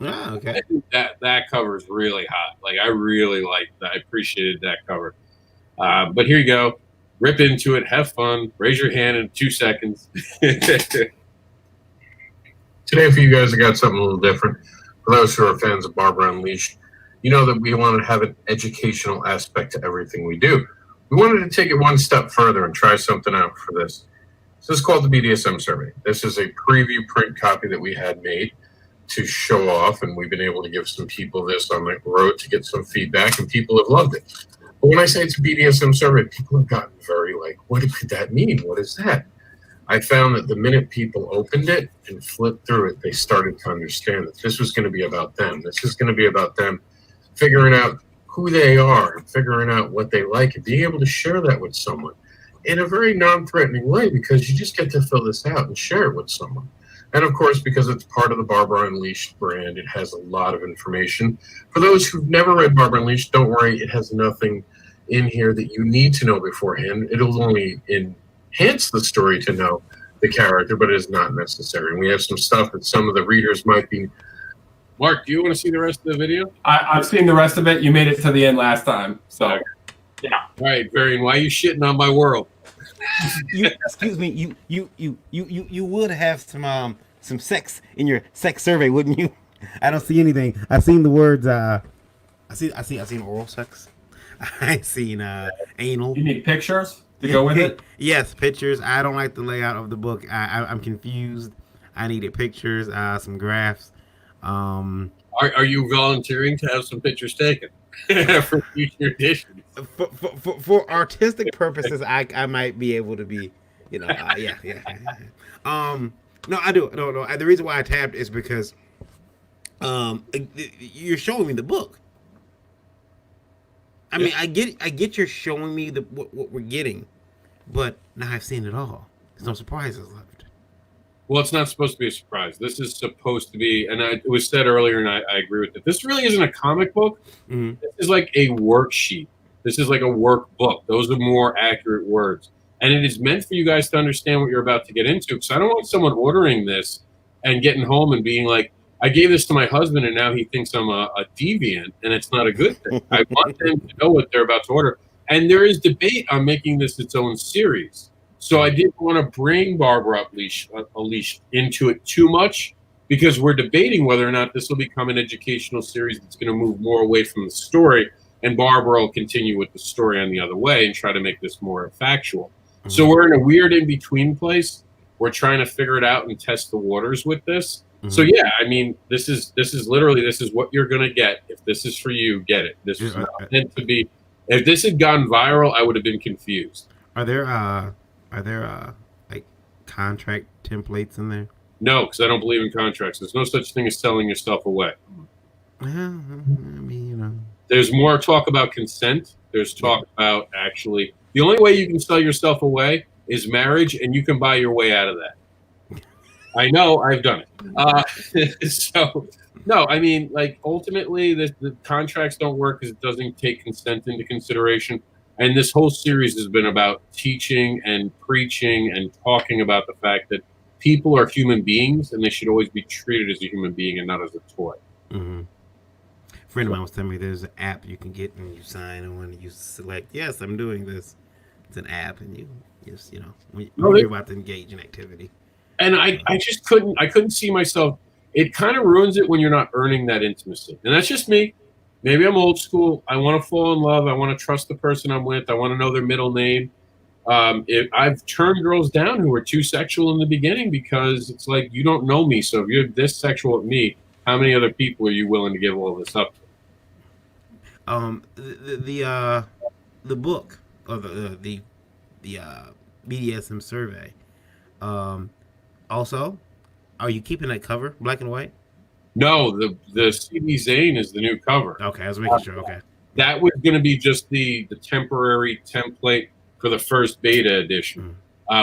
Ah, okay. I think that cover is really hot. Like, I really like that. I appreciated that cover. But here you go. Rip into it. Have fun. Raise your hand in 2 seconds. Today for you guys, I got something a little different. For those who are fans of Barbara Unleashed, you know that we want to have an educational aspect to everything we do. We wanted to take it one step further and try something out for this. This is called the BDSM survey. This is a preview print copy that we had made to show off, and we've been able to give some people this on the road to get some feedback, and people have loved it. But when I say it's a BDSM survey, people have gotten very like, what could that mean? What is that? I found that the minute people opened it and flipped through it, they started to understand that this was going to be about them. This is going to be about them figuring out who they are and figuring out what they like and being able to share that with someone in a very non-threatening way, because you just get to fill this out and share it with someone. And of course, because it's part of the Barbara Unleashed brand, it has a lot of information. For those who've never read Barbara Unleashed, don't worry, it has nothing in here that you need to know beforehand. It'll only enhance the story to know the character, but it is not necessary. And we have some stuff that some of the readers might be. Mark, do you want to see the rest of the video? I've seen the rest of it. You made it to the end last time, so yeah. All right, Varian, why are you shitting on my world? Excuse me. You would have some sex in your sex survey, wouldn't you? I don't see anything. I've seen the words. I've seen oral sex. I've seen anal. You need pictures to go with it? Yes, pictures. I don't like the layout of the book. I'm confused. I needed pictures, some graphs. Are you volunteering to have some pictures taken for future editions? For artistic purposes, I might be able to be, yeah. No, I do. No. The reason why I tapped is because you're showing me the book. I mean, I get you're showing me what we're getting, but now I've seen it all. There's no surprises left. Well, it's not supposed to be a surprise. This is supposed to be, and it was said earlier, and I agree with it. This really isn't a comic book. Mm-hmm. This is like a worksheet. This is like a workbook. Those are more accurate words. And it is meant for you guys to understand what you're about to get into. Because I don't want someone ordering this and getting home and being like, I gave this to my husband and now he thinks I'm a deviant, and it's not a good thing. I want them to know what they're about to order. And there is debate on making this its own series. So I didn't want to bring Barbara Unleashed into it too much, because we're debating whether or not this will become an educational series that's going to move more away from the story, and Barbara will continue with the story on the other way and try to make this more factual. Mm-hmm. So we're in a weird in-between place. We're trying to figure it out and test the waters with this. Mm-hmm. So yeah, I mean, this is literally, this is what you're going to get. If this is for you, get it. This is not meant to be. If this had gone viral, I would have been confused. Are there like contract templates in there? No, because I don't believe in contracts. There's no such thing as selling yourself away. Well, I mean, you know. There's more talk about consent. There's talk about actually, the only way you can sell yourself away is marriage, and you can buy your way out of that. I know, I've done it. So, no, I mean, like, ultimately, the contracts don't work because it doesn't take consent into consideration. And this whole series has been about teaching and preaching and talking about the fact that people are human beings and they should always be treated as a human being and not as a toy. Mm-hmm. A friend of mine was telling me there's an app you can get and you sign on and you select, yes, I'm doing this. It's an app, and you just, you know, when you're about to engage in activity. And I just couldn't see myself. It kind of ruins it when you're not earning that intimacy. And that's just me. Maybe I'm old school. I want to fall in love. I want to trust the person I'm with. I want to know their middle name. I've turned girls down who were too sexual in the beginning because it's like, you don't know me. So if you're this sexual with me, how many other people are you willing to give all this up to? The book, or the BDSM survey. Also, are you keeping that cover black and white? No, the CB Zane is the new cover. Okay, I was making sure. Okay, that was going to be just the temporary template for the first beta edition.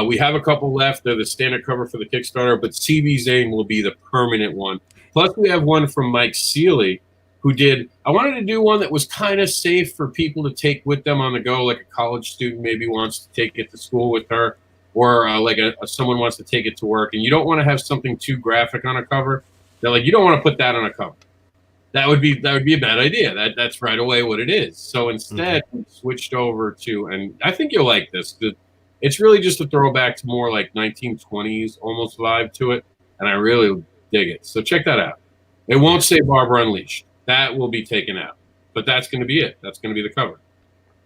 We have a couple left. They're the standard cover for the Kickstarter, but CB Zane will be the permanent one. Plus, we have one from Mike Seeley, who did. I wanted to do one that was kind of safe for people to take with them on the go, like a college student maybe wants to take it to school with her, or like someone wants to take it to work, and you don't want to have something too graphic on a cover. They're like, you don't want to put that on a cover. That would be a bad idea. That's right away what it is. So instead, we switched over to, and I think you'll like this. It's really just a throwback to more like 1920s almost vibe to it, and I really dig it. So check that out. It won't say Barbara Unleashed. That will be taken out, but that's going to be it. That's going to be the cover.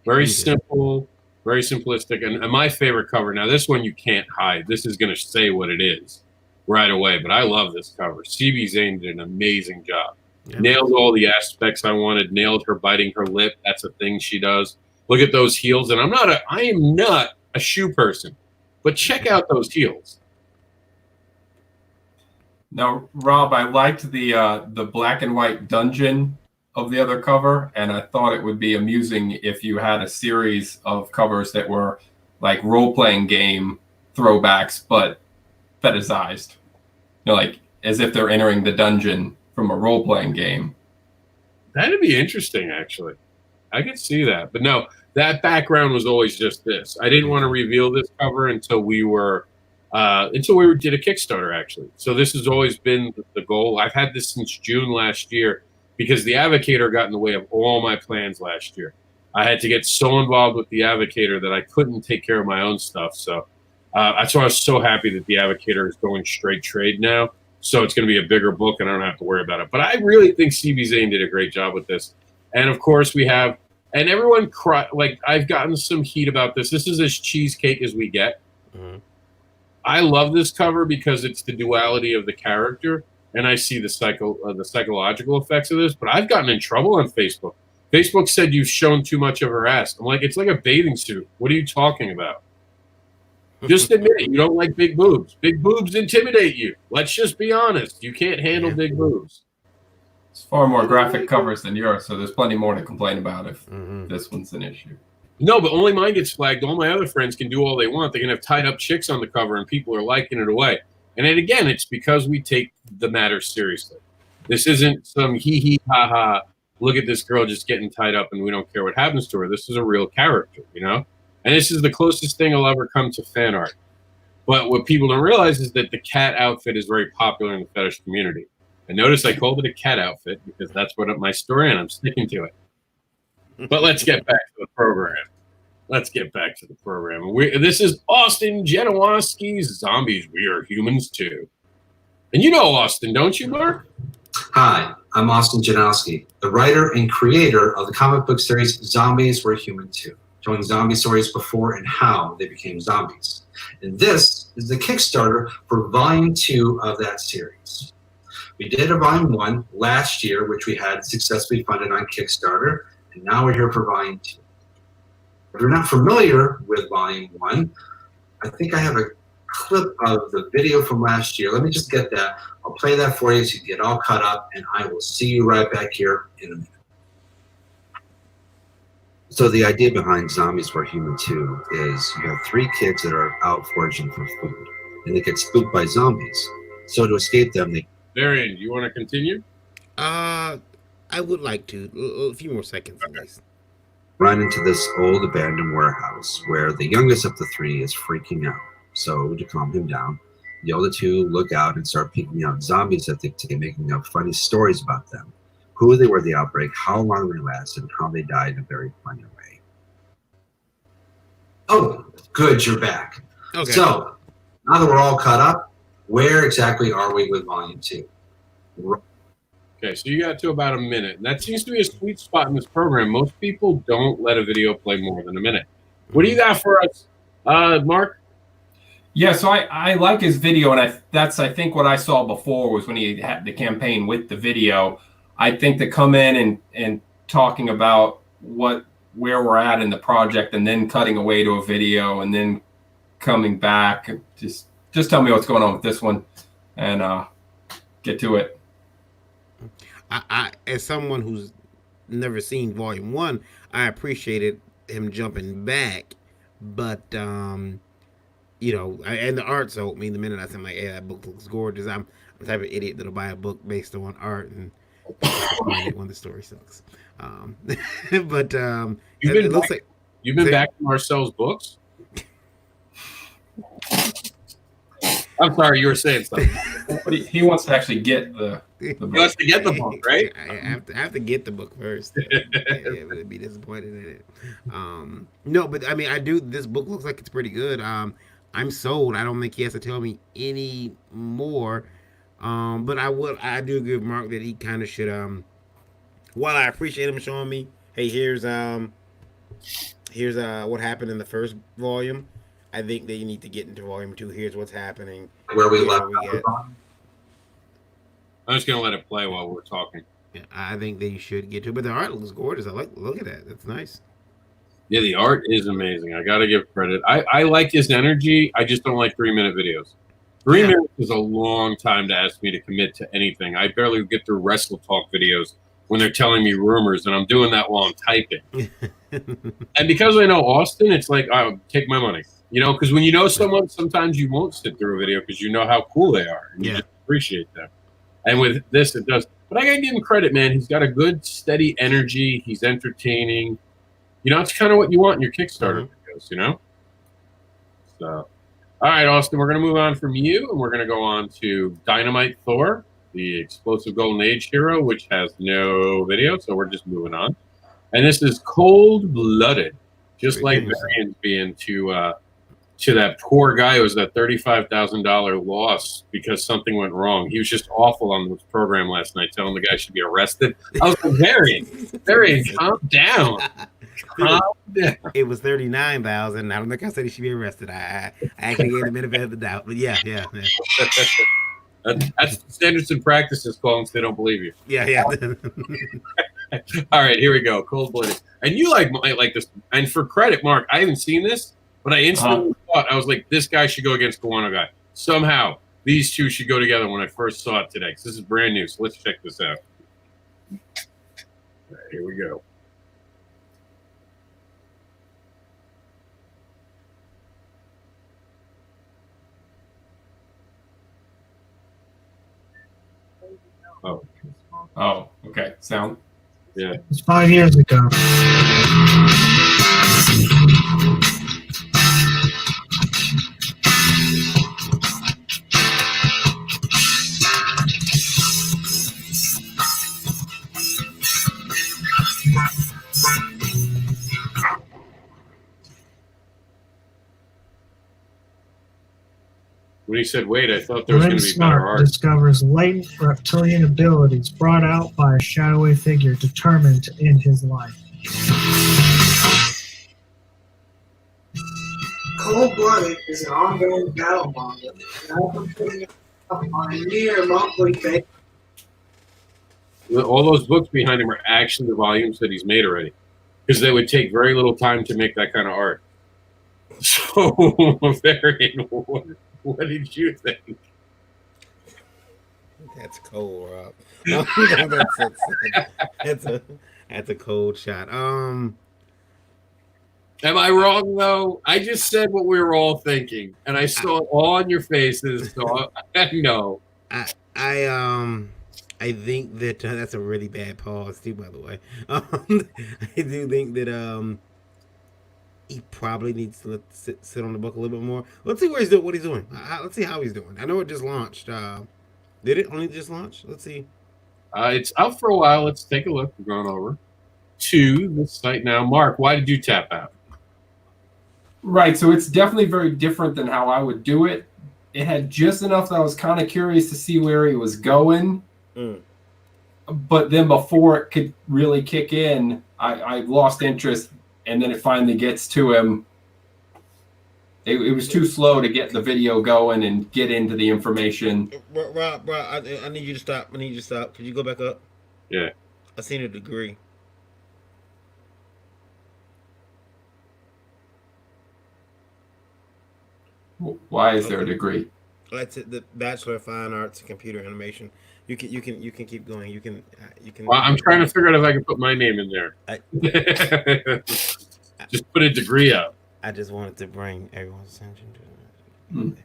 Very simple, very simplistic, and my favorite cover. Now this one you can't hide. This is going to say what it is right away, but I love this cover. CB Zane did an amazing job. Yeah. Nailed all the aspects I wanted. Nailed her biting her lip. That's a thing she does. Look at those heels, and I am not a shoe person, but check out those heels. Now, Rob, I liked the black and white dungeon of the other cover, and I thought it would be amusing if you had a series of covers that were like role-playing game throwbacks, but fetishized. You know, like as if they're entering the dungeon from a role-playing game. That'd be interesting, actually. I could see that. But no, that background was always just this. I didn't want to reveal this cover until we did a Kickstarter, actually. So this has always been the goal. I've had this since June last year because the Advocator got in the way of all my plans last year. I had to get so involved with the Advocator that I couldn't take care of my own stuff. So that's why I was so happy that the Advocator is going straight trade now. So it's going to be a bigger book, and I don't have to worry about it. But I really think CB Zane did a great job with this. And, of course, we have – and everyone – like, I've gotten some heat about this. This is as cheesecake as we get. Mm-hmm. I love this cover because it's the duality of the character, and I see the psychological effects of this. But I've gotten in trouble on Facebook. Facebook said you've shown too much of her ass. I'm like, it's like a bathing suit. What are you talking about? Just admit it. You don't like big boobs. Big boobs intimidate you. Let's just be honest. You can't handle big boobs. It's far more graphic covers than yours, so there's plenty more to complain about if this one's an issue. No, but only mine gets flagged. All my other friends can do all they want. They can have tied up chicks on the cover, and people are liking it away. And then again, it's because we take the matter seriously. This isn't some hee hee ha ha, look at this girl just getting tied up and we don't care what happens to her. This is a real character, you know? And this is the closest thing I'll ever come to fan art. But what people don't realize is that the cat outfit is very popular in the fetish community. And notice I called it a cat outfit because that's what my story, and I'm sticking to it. But let's get back to the program. This is Austin Genowoski's Zombies, We Are Humans Too. And you know Austin, don't you, Mark? Hi, I'm Austin Janowski, the writer and creator of the comic book series Zombies Were Human Too, telling zombie stories before and how they became zombies. And this is the Kickstarter for Volume 2 of that series. We did a Volume 1 last year, which we had successfully funded on Kickstarter, and now we're here for Volume 2. If you're not familiar with Volume 1, I think I have a clip of the video from last year. Let me just get that. I'll play that for you so you get all caught up, and I will see you right back here in a minute. So the idea behind Zombies Were Human Too is you have 3 kids that are out foraging for food, and they get spooked by zombies. So to escape them, they... Darian, you want to continue? I would like to. A few more seconds, please. Run into this old abandoned warehouse where the youngest of the 3 is freaking out. So to calm him down, the older 2 look out and start peeking out zombies that they take, making up funny stories about them. Who they were the outbreak, how long they lasted, and how they died in a very funny way. Oh, good, you're back. Okay. So, now that we're all caught up, where exactly are we with Volume 2? Okay, so you got to about a minute. And that seems to be a sweet spot in this program. Most people don't let a video play more than a minute. What do you got for us, Mark? Yeah, so I like his video, and that's I think what I saw before was when he had the campaign with the video. I think to come in and talking about where we're at in the project, and then cutting away to a video, and then coming back, just tell me what's going on with this one, and get to it. I as someone who's never seen Volume 1, I appreciated him jumping back, but you know, and the art sold me the minute I said, I'm like, hey, that book looks gorgeous. I'm the type of idiot that'll buy a book based on art and when the story sucks. But you've been back to Marcel's books? I'm sorry, you were saying something. But he wants to actually get the book. He wants to get the book, right? I have to get the book first. Yeah, but I'd be disappointed in it. No, but I mean, this book looks like it's pretty good. I'm sold. I don't think he has to tell me any more. But I do give Mark that he kind of should, while I appreciate him showing me, hey, here's what happened in the first volume. I think that you need to get into Volume 2. Here's what's happening. Where we left I'm just gonna let it play while we're talking. Yeah, I think that you should get to it. But the art looks gorgeous. Look at that. That's nice. Yeah, the art is amazing. I gotta give credit. I like his energy. I just don't like 3-minute videos. 3 minutes is a long time to ask me to commit to anything. I barely get through Wrestle Talk videos when they're telling me rumors, and I'm doing that while I'm typing. And because I know Austin, it's like, I'll take my money. You know, because when you know someone, sometimes you won't sit through a video because you know how cool they are. And you just appreciate them. And with this, it does. But I got to give him credit, man. He's got a good, steady energy. He's entertaining. You know, it's kind of what you want in your Kickstarter videos, you know? So, all right, Austin, we're going to move on from you, and we're going to go on to Dynamite Thor, the explosive Golden Age hero, which has no video, so we're just moving on. And this is Cold-Blooded, just like Varian's being to that poor guy who was that $35,000 loss because something went wrong. He was just awful on this program last night, telling the guy should be arrested. I was like, Varian, calm down. It was 39,000. I don't think I said he should be arrested. I actually gave him a benefit of the doubt, but yeah. That's standards and practices, Collins. They don't believe you. Yeah. All right, here we go. Cold-Blooded. And you like this. And for credit, Mark, I haven't seen this, but I instantly thought, I was like, this guy should go against the Guano guy. Somehow, these two should go together when I first saw it today, because this is brand new. So let's check this out. All right, here we go. Oh. Oh, okay. Sound. Yeah. It's 5 years ago. When he said, wait, I thought there was going Lynn to be better Smart art. discovers latent reptilian abilities brought out by a shadowy figure determined to end his life. Cold-Blooded is an ongoing battle manga, and I've been putting it up on a near monthly basis. All those books behind him are actually the volumes that he's made already, because they would take very little time to make that kind of art. So, Varian, what did you think? That's cold, Rob. That's a cold shot. Am I wrong though? I just said what we were all thinking, and I saw it all on your faces. So I know. I think that that's a really bad pause too. By the way, I do think that he probably needs to sit on the book a little bit more. Let's see what he's doing. Let's see how he's doing. I know it just launched. Did it only just launch? Let's see. It's out for a while. Let's take a look. We're going over to the site now. Mark, why did you tap out? Right, so it's definitely very different than how I would do it. It had just enough that I was kind of curious to see where he was going. But then before it could really kick in, I lost interest, and then it finally gets to him. It was too slow to get the video going and get into the information. Rob, I need you to stop. Could you go back up? Yeah. I seen a degree. Why is there a degree? That's it. The Bachelor of Fine Arts in Computer Animation. You can keep going. You can. Well, I'm trying to figure out if I can put my name in there. Just put a degree up. I just wanted to bring everyone's attention to it.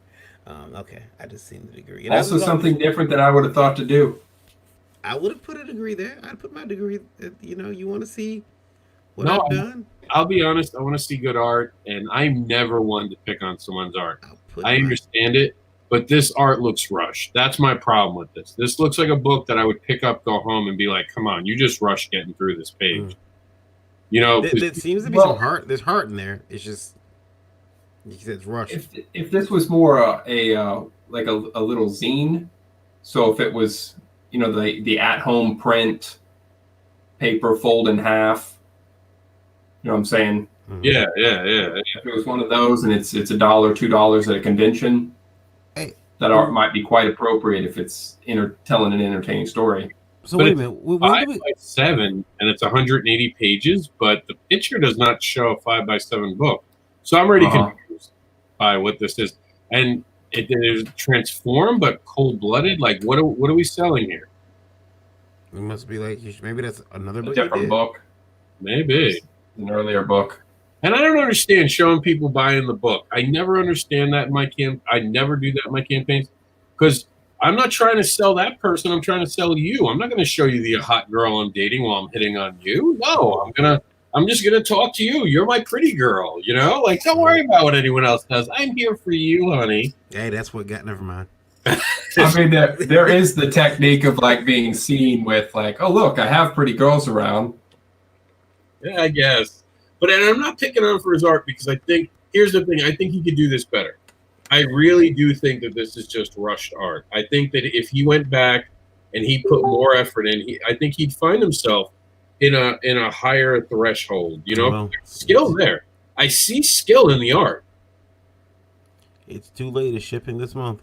Okay, I just seen the degree. And Also, something different that I would have thought to do. I would have put a degree there. I'd put my degree. You want to see what I've done? I'll be honest. I want to see good art, and I'm never one to pick on someone's art. I understand it, but this art looks rushed. That's my problem with this. This looks like a book that I would pick up, go home, and be like, "Come on, you just rushed getting through this page." You know, there seems to be some heart. There's heart in there. It's just it's rushed. If this was more a little zine, so if it was the at-home print, paper fold in half, you know what I'm saying? Yeah. If it was one of those and it's $1, $2 at a convention, that art might be quite appropriate if it's telling an entertaining story. So wait a minute. 5x7, and it's 180 pages, but the picture does not show a 5x7 book. So I'm already confused by what this is. And it is transformed, but cold-blooded. Like, what are we selling here? It must be like maybe that's another book. A different book. Maybe an earlier book. And I don't understand showing people buying the book. I never understand that in my I never do that in my campaigns because I'm not trying to sell that person. I'm trying to sell you. I'm not going to show you the hot girl I'm dating while I'm hitting on you. No, I'm just gonna talk to you. You're my pretty girl. Like don't worry about what anyone else does. I'm here for you, honey. Hey, that's what got. Never mind. I mean, there is the technique of like being seen with like, oh look, I have pretty girls around. Yeah, I guess. But I'm not picking on for his art because I think here's the thing. I think he could do this better. I really do think that this is just rushed art. I think that if he went back and he put more effort in, I think he'd find himself in a higher threshold. Skill there. I see skill in the art. It's too late. It's shipping this month.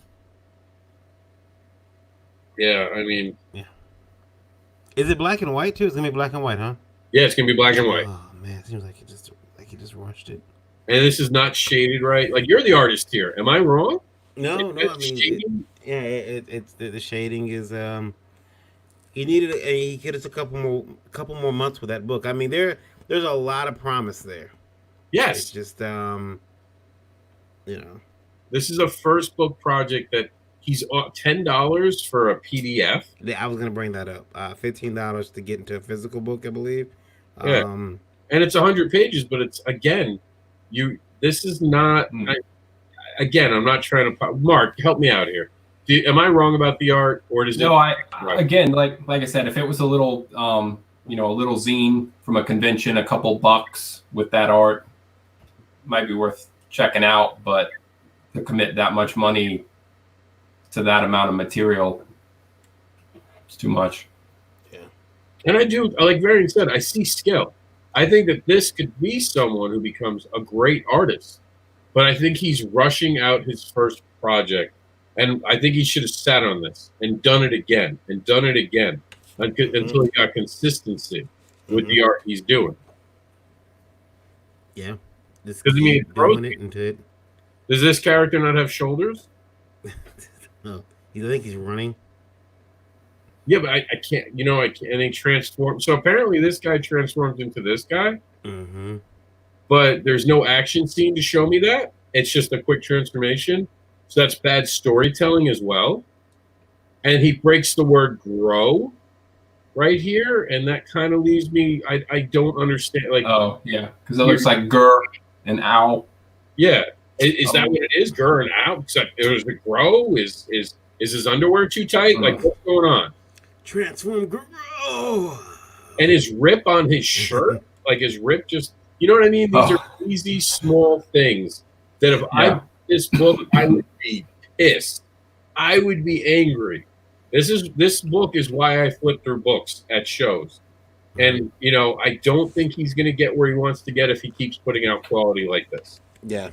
Yeah, I mean, yeah. Is it black and white too? It's gonna be black and white, huh? Yeah, it's gonna be black and white. Oh man, it seems like he just rushed it. And this is not shaded right. Like you're the artist here. Am I wrong? No. I mean, it's the shading is. He needed. He could have a couple more months with that book. I mean, there's a lot of promise there. Yes. It's just This is a first book project that he's $10 for a PDF. I was gonna bring that up. $15 to get into a physical book, I believe. Yeah. And it's 100 pages, but it's again, this is not. I'm not trying to. Mark, help me out here. Am I wrong about the art, or does No, it? Again, like I said, if it was a little, a little zine from a convention, a couple bucks with that art, might be worth checking out. But to commit that much money to that amount of material, it's too much. Yeah. And I do, like Varian said, I see skill. I think that this could be someone who becomes a great artist, but I think he's rushing out his first project. And I think he should have sat on this and done it again until he got consistency with the art he's doing. Yeah. Because I mean, does this character not have shoulders? No. You think he's running? Yeah, but I can't. I can't. And he transforms. So apparently, this guy transforms into this guy. Mm-hmm. But there's no action scene to show me that. It's just a quick transformation. So that's bad storytelling as well. And he breaks the word grow right here. And that kind of leaves me, I don't understand. Like, oh, yeah. Because it looks like gur and owl. Yeah. Is that what it is? Gur and owl? Except there's the grow? Is his underwear too tight? Like, what's going on? Transform grow. And his rip on his shirt? Like, his rip just, you know what I mean? These are easy, small things that if I this book, I would be pissed. I would be angry. This book is why I flip through books at shows. And, I don't think he's going to get where he wants to get if he keeps putting out quality like this. Yeah.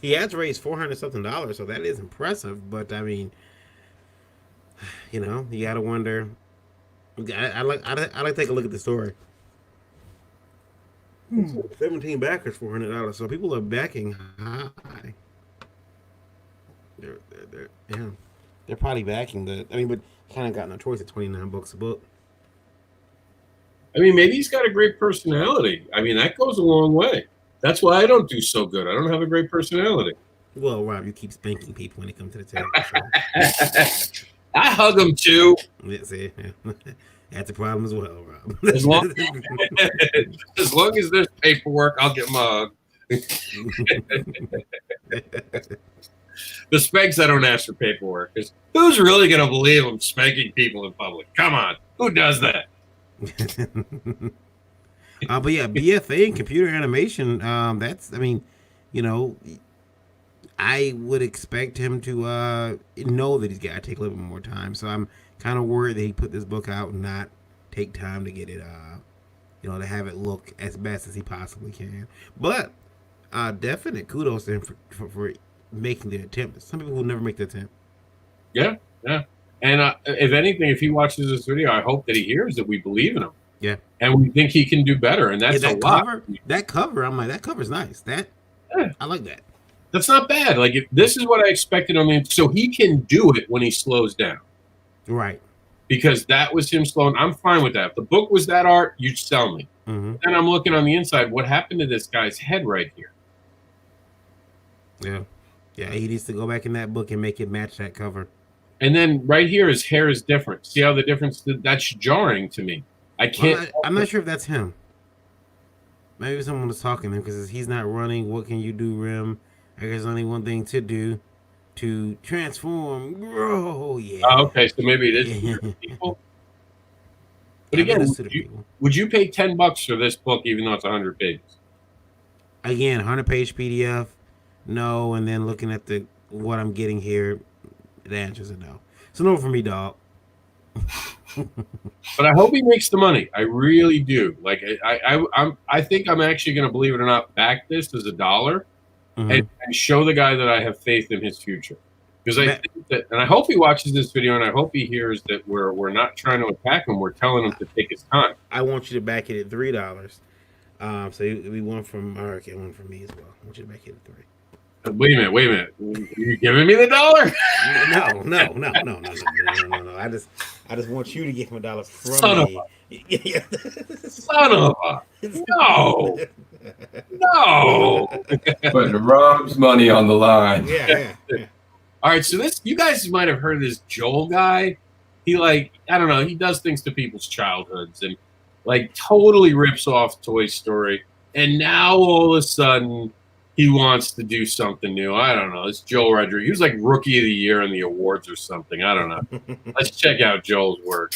He has raised $400-something, so that is impressive. But, I mean, you got to wonder. I like to take a look at the story. 17 backers, $400. So people are backing high. They're probably backing but kind of got no choice at $29 a book. I mean, maybe he's got a great personality. I mean, that goes a long way. That's why I don't do so good. I don't have a great personality. Well, Rob, you keep spanking people when it comes to the table. I hug them too. See, that's a problem as well, Rob. As long as there's paperwork, I'll get mugged. The Spanks, I don't ask for paperwork. Because who's really going to believe I'm spanking people in public? Come on. Who does that? But yeah, BFA and computer animation, I would expect him to know that he's got to take a little bit more time. So I'm kind of worried that he put this book out and not take time to get it, to have it look as best as he possibly can. But definite kudos to him for making the attempt. Some people will never make the attempt. Yeah. And if anything, if he watches this video, I hope that he hears that we believe in him. Yeah. And we think he can do better. And that's a lot. That cover, I'm like, that cover's nice. I like that. That's not bad. Like, this is what I expected on him. So he can do it when he slows down. Right. Because that was him slowing. I'm fine with that. If the book was that art, you'd sell me. Mm-hmm. And I'm looking on the inside. What happened to this guy's head right here? Yeah. Yeah, he needs to go back in that book and make it match that cover. And then right here, his hair is different. See how the difference? That's jarring to me. I can't. I'm not sure if that's him. Maybe someone was talking to him because he's not running. What can you do, Rim? There's only one thing to do to transform. Grow. Yeah. Okay, so maybe it is people. But again, would you pay $10 for this book, even though it's 100 pages? Again, 100-page PDF. No, and then looking at what I'm getting here, the answer is a no. So no for me, dog. But I hope he makes the money. I really do. Like I think I'm actually going to, believe it or not, back this as $1 and show the guy that I have faith in his future. Because I think that, and I hope he watches this video, and I hope he hears that we're not trying to attack him. We're telling him to take his time. I want you to back it at $3. So we one from Mark and one from me as well. I want you to back it at $3. Wait a minute. You giving me the $1? No. I just want you to give him $1 from Son me. Son of a no. Putting Rob's money on the line. Yeah. All right, so this, you guys might have heard of this Joel guy. He I don't know, he does things to people's childhoods and totally rips off Toy Story. And now all of a sudden he wants to do something new. I don't know. It's Joel Rodriguez. He was like Rookie of the Year in the awards or something. I don't know. Let's check out Joel's work.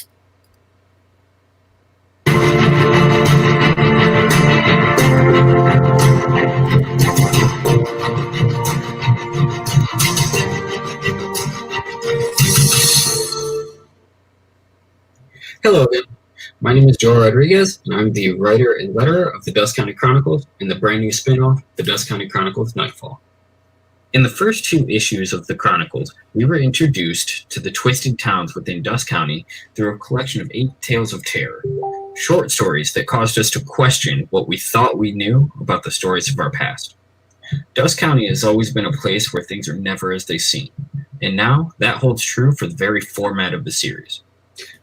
Hello again. My name is Joel Rodriguez, and I'm the writer and letterer of the Dust County Chronicles and the brand new spin-off, the Dust County Chronicles Nightfall. In the first 2 issues of the Chronicles, we were introduced to the twisted towns within Dust County through a collection of 8 tales of terror, short stories that caused us to question what we thought we knew about the stories of our past. Dust County has always been a place where things are never as they seem, and now that holds true for the very format of the series.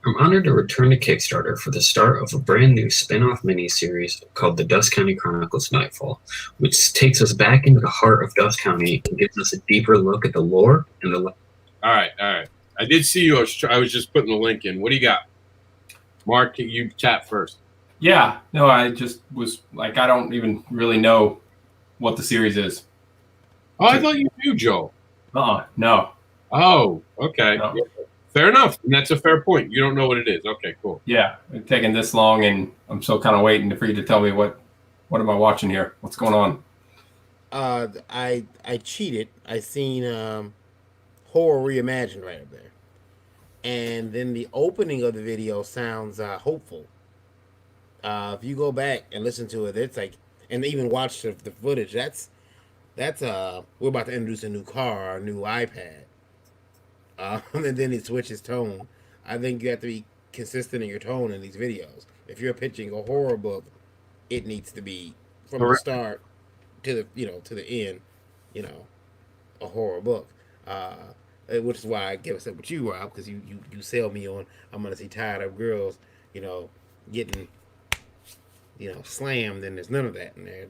I'm honored to return to Kickstarter for the start of a brand new spin-off miniseries called the Dust County Chronicles Nightfall, which takes us back into the heart of Dust County and gives us a deeper look at the lore and the... All right. I did see you. I was just putting the link in. What do you got? Mark, you chat first. Yeah, no, I just was I don't even really know what the series is. Oh, I thought you knew, Joel. No. Oh, okay. No. Fair enough. And that's a fair point. You don't know what it is. Okay, cool. Yeah, it's taking this long, and I'm still kind of waiting for you to tell me what am I watching here? What's going on? I cheated. I seen Horror Reimagined right up there, and then the opening of the video sounds hopeful. If you go back and listen to it, it's and even watch the footage. That's we're about to introduce a new car, a new iPad. And then it switches tone. I think you have to be consistent in your tone in these videos. If you're pitching a horror book, it needs to be from the start to the end, a horror book. Which is why I give us up with you, Rob, because you sell me on I'm gonna see tired of girls, getting slammed, and there's none of that in there.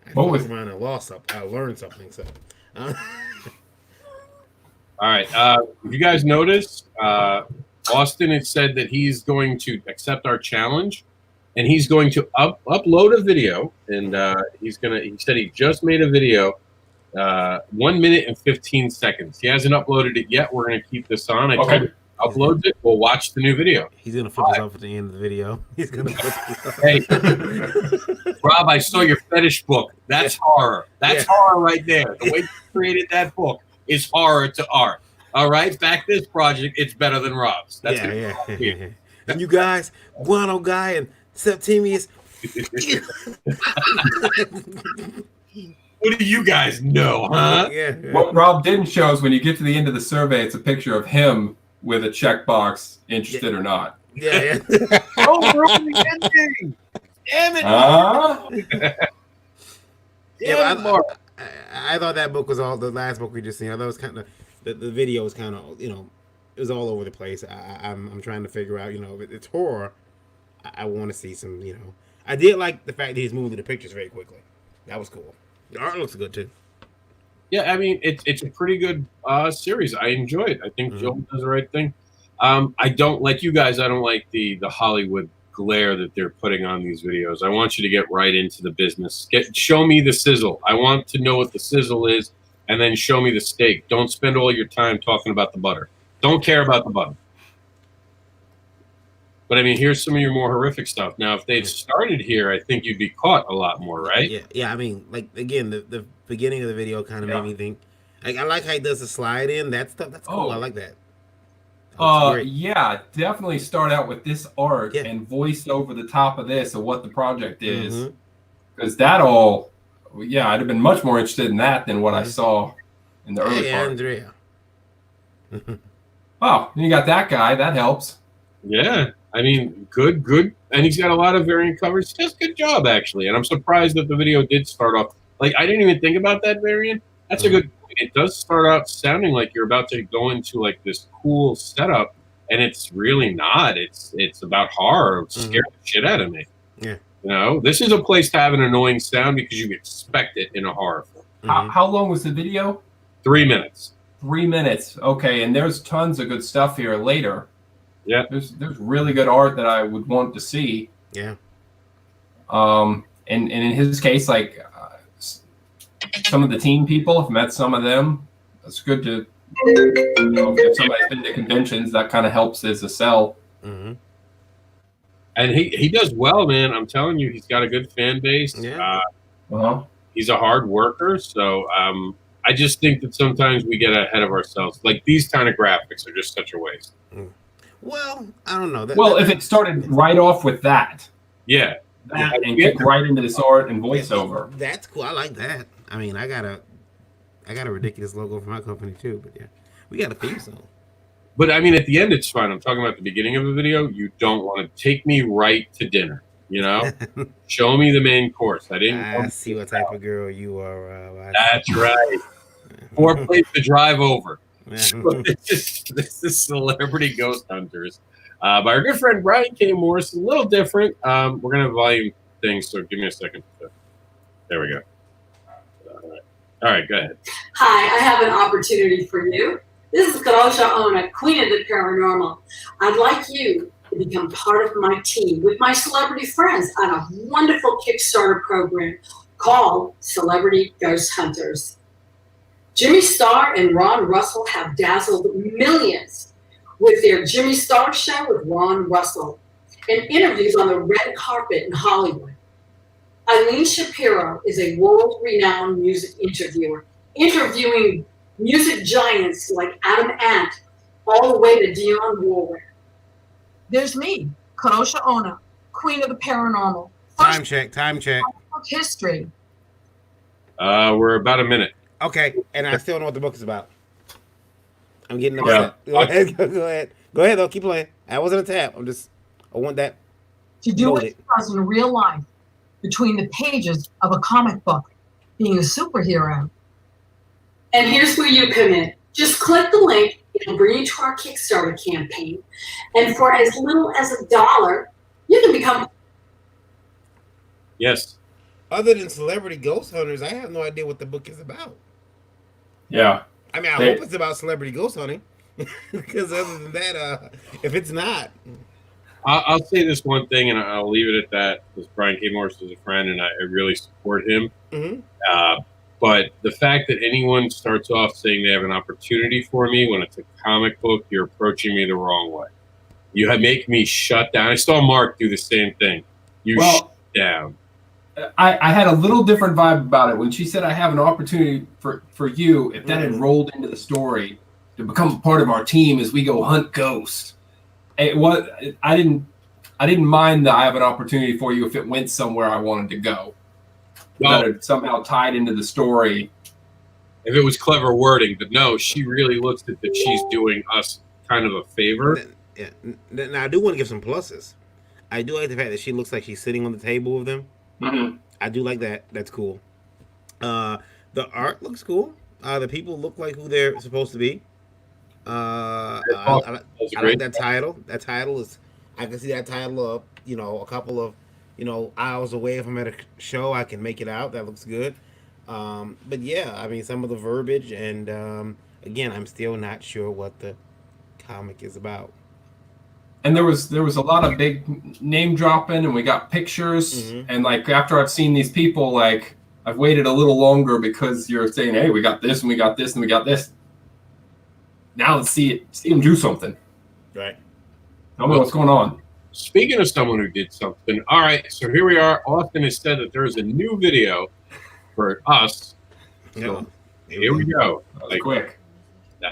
I fucked around and lost something. I learned something. So. All right. If you guys notice, Austin has said that he's going to accept our challenge, and he's going to upload a video. And he said he just made a video, 1 minute and 15 seconds. He hasn't uploaded it yet. We're going to keep this on. I told him uploads it. We'll watch the new video. He's going to flip us off at the end of the video. He's going to. Hey, Rob, I saw your fetish book. That's horror. That's horror right there. The way you created that book is horror to art. All right, back this project, it's better than Rob's. That's yeah. And you guys, Guano Guy and Septimius. What do you guys know, huh? What Rob didn't show is when you get to the end of the survey, it's a picture of him with a checkbox, interested or not. Yeah. Oh, ruin the ending. Damn it. I thought that book was all the last book we just seen. I thought it was kind of the video was kind of it was all over the place. I'm trying to figure out if it's horror. I want to see some I did like the fact that he's moving to the pictures very quickly. That was cool. The art looks good too. Yeah, I mean it's a pretty good series. I enjoy it. I think Joel does the right thing. I don't like you guys. I don't like the Hollywood glare that they're putting on these videos. I want you to get right into the business. Show me the sizzle. I want to know what the sizzle is, and then show me the steak. Don't spend all your time talking about the butter. Don't care about the butter. But I mean, here's some of your more horrific stuff. Now, if they'd started here, I think you'd be caught a lot more, right? Yeah. I mean, again, the beginning of the video kind of made me think. I like how he does the slide in. That stuff. That's cool. I like that. Yeah, definitely start out with this art and voice over the top of this of what the project is, because that I'd have been much more interested in that than what I saw in the early part. Andrea. Oh, you got that guy. That helps. Yeah, I mean, good, and he's got a lot of variant covers. Just good job, actually. And I'm surprised that the video did start off I didn't even think about that variant. That's a good. It does start out sounding like you're about to go into this cool setup, and it's really not. It's about horror. It scared the shit out of me. Yeah. This is a place to have an annoying sound because you expect it in a horror film. How long was the video? 3 minutes. 3 minutes. Okay, and there's tons of good stuff here later. Yeah, there's really good art that I would want to see. Yeah. And in his case, like some of the team people, I've met some of them. It's good to, if somebody's been to conventions, that kind of helps as a sell. Mm-hmm. And he does well, man. I'm telling you, he's got a good fan base. Yeah. He's a hard worker. So I just think that sometimes we get ahead of ourselves. Like these kind of graphics are just such a waste. Well, I don't know. Well, if it started right off with that. Yeah. And kick right into this art and voiceover. That's cool. I like that. I mean, I got a ridiculous logo for my company too, but yeah, we got a theme song. But I mean, at the end, it's fine. I'm talking about the beginning of the video. You don't want to take me right to dinner. You know, show me the main course. I see what type of girl you are. That's right. 4 plates to drive over. This is Celebrity Ghost Hunters by our good friend Brian K. Morris. A little different. We're gonna have volume things, so give me a second. There we go. All right, go ahead. Hi, I have an opportunity for you. This is Karosha Ona, Queen of the Paranormal. I'd like you to become part of my team with my celebrity friends on a wonderful Kickstarter program called Celebrity Ghost Hunters. Jimmy Star and Ron Russell have dazzled millions with their Jimmy Star Show with Ron Russell and interviews on the red carpet in Hollywood. Eileen Shapiro is a world-renowned music interviewer, interviewing music giants like Adam Ant, all the way to Dionne Warwick. There's me, Karosha Ona, Queen of the Paranormal. Time check. History. We're about a minute. Okay, and I still know what the book is about. I'm getting upset. Yeah. Go ahead. Go ahead, though. Keep playing. I wasn't a tap. I want that. To do what it does in real life, between the pages of a comic book, being a superhero. And here's where you come in. Just click the link. It'll bring you to our Kickstarter campaign. And for as little as $1, you can become... Yes. Other than Celebrity Ghost Hunters, I have no idea what the book is about. Yeah. I mean, I hope it's about celebrity ghost hunting. Because other than that, if it's not... I'll say this one thing, and I'll leave it at that, because Brian K. Morris is a friend, and I really support him. Mm-hmm. But the fact that anyone starts off saying they have an opportunity for me when it's a comic book, you're approaching me the wrong way. You make me shut down. I saw Mark do the same thing. Shut down. I had a little different vibe about it when she said I have an opportunity for you. If that had rolled into the story to become part of our team as we go hunt ghosts, I didn't mind that I have an opportunity for you if it went somewhere I wanted to go. That it somehow tied into the story. If it was clever wording, but no, she really looks at that she's doing us kind of a favor. Yeah. Now, I do want to give some pluses. I do like the fact that she looks like she's sitting on the table with them. Mm-hmm. I do like that. That's cool. The art looks cool. The people look like who they're supposed to be. I like that title. That title is... I can see that title up, a couple of, hours away. If I'm at a show, I can make it out. That looks good. But yeah, I mean, some of the verbiage, and again, I'm still not sure what the comic is about. And there was a lot of big name dropping, and we got pictures. Mm-hmm. And like after I've seen these people, like I've waited a little longer because you're saying, "Hey, we got this, and we got this, and we got this." Now let's see them do something. Right. Tell me what's going on. Speaking of someone who did something, all right, so here we are. Austin has said that there is a new video for us. So here we go. Like, quick.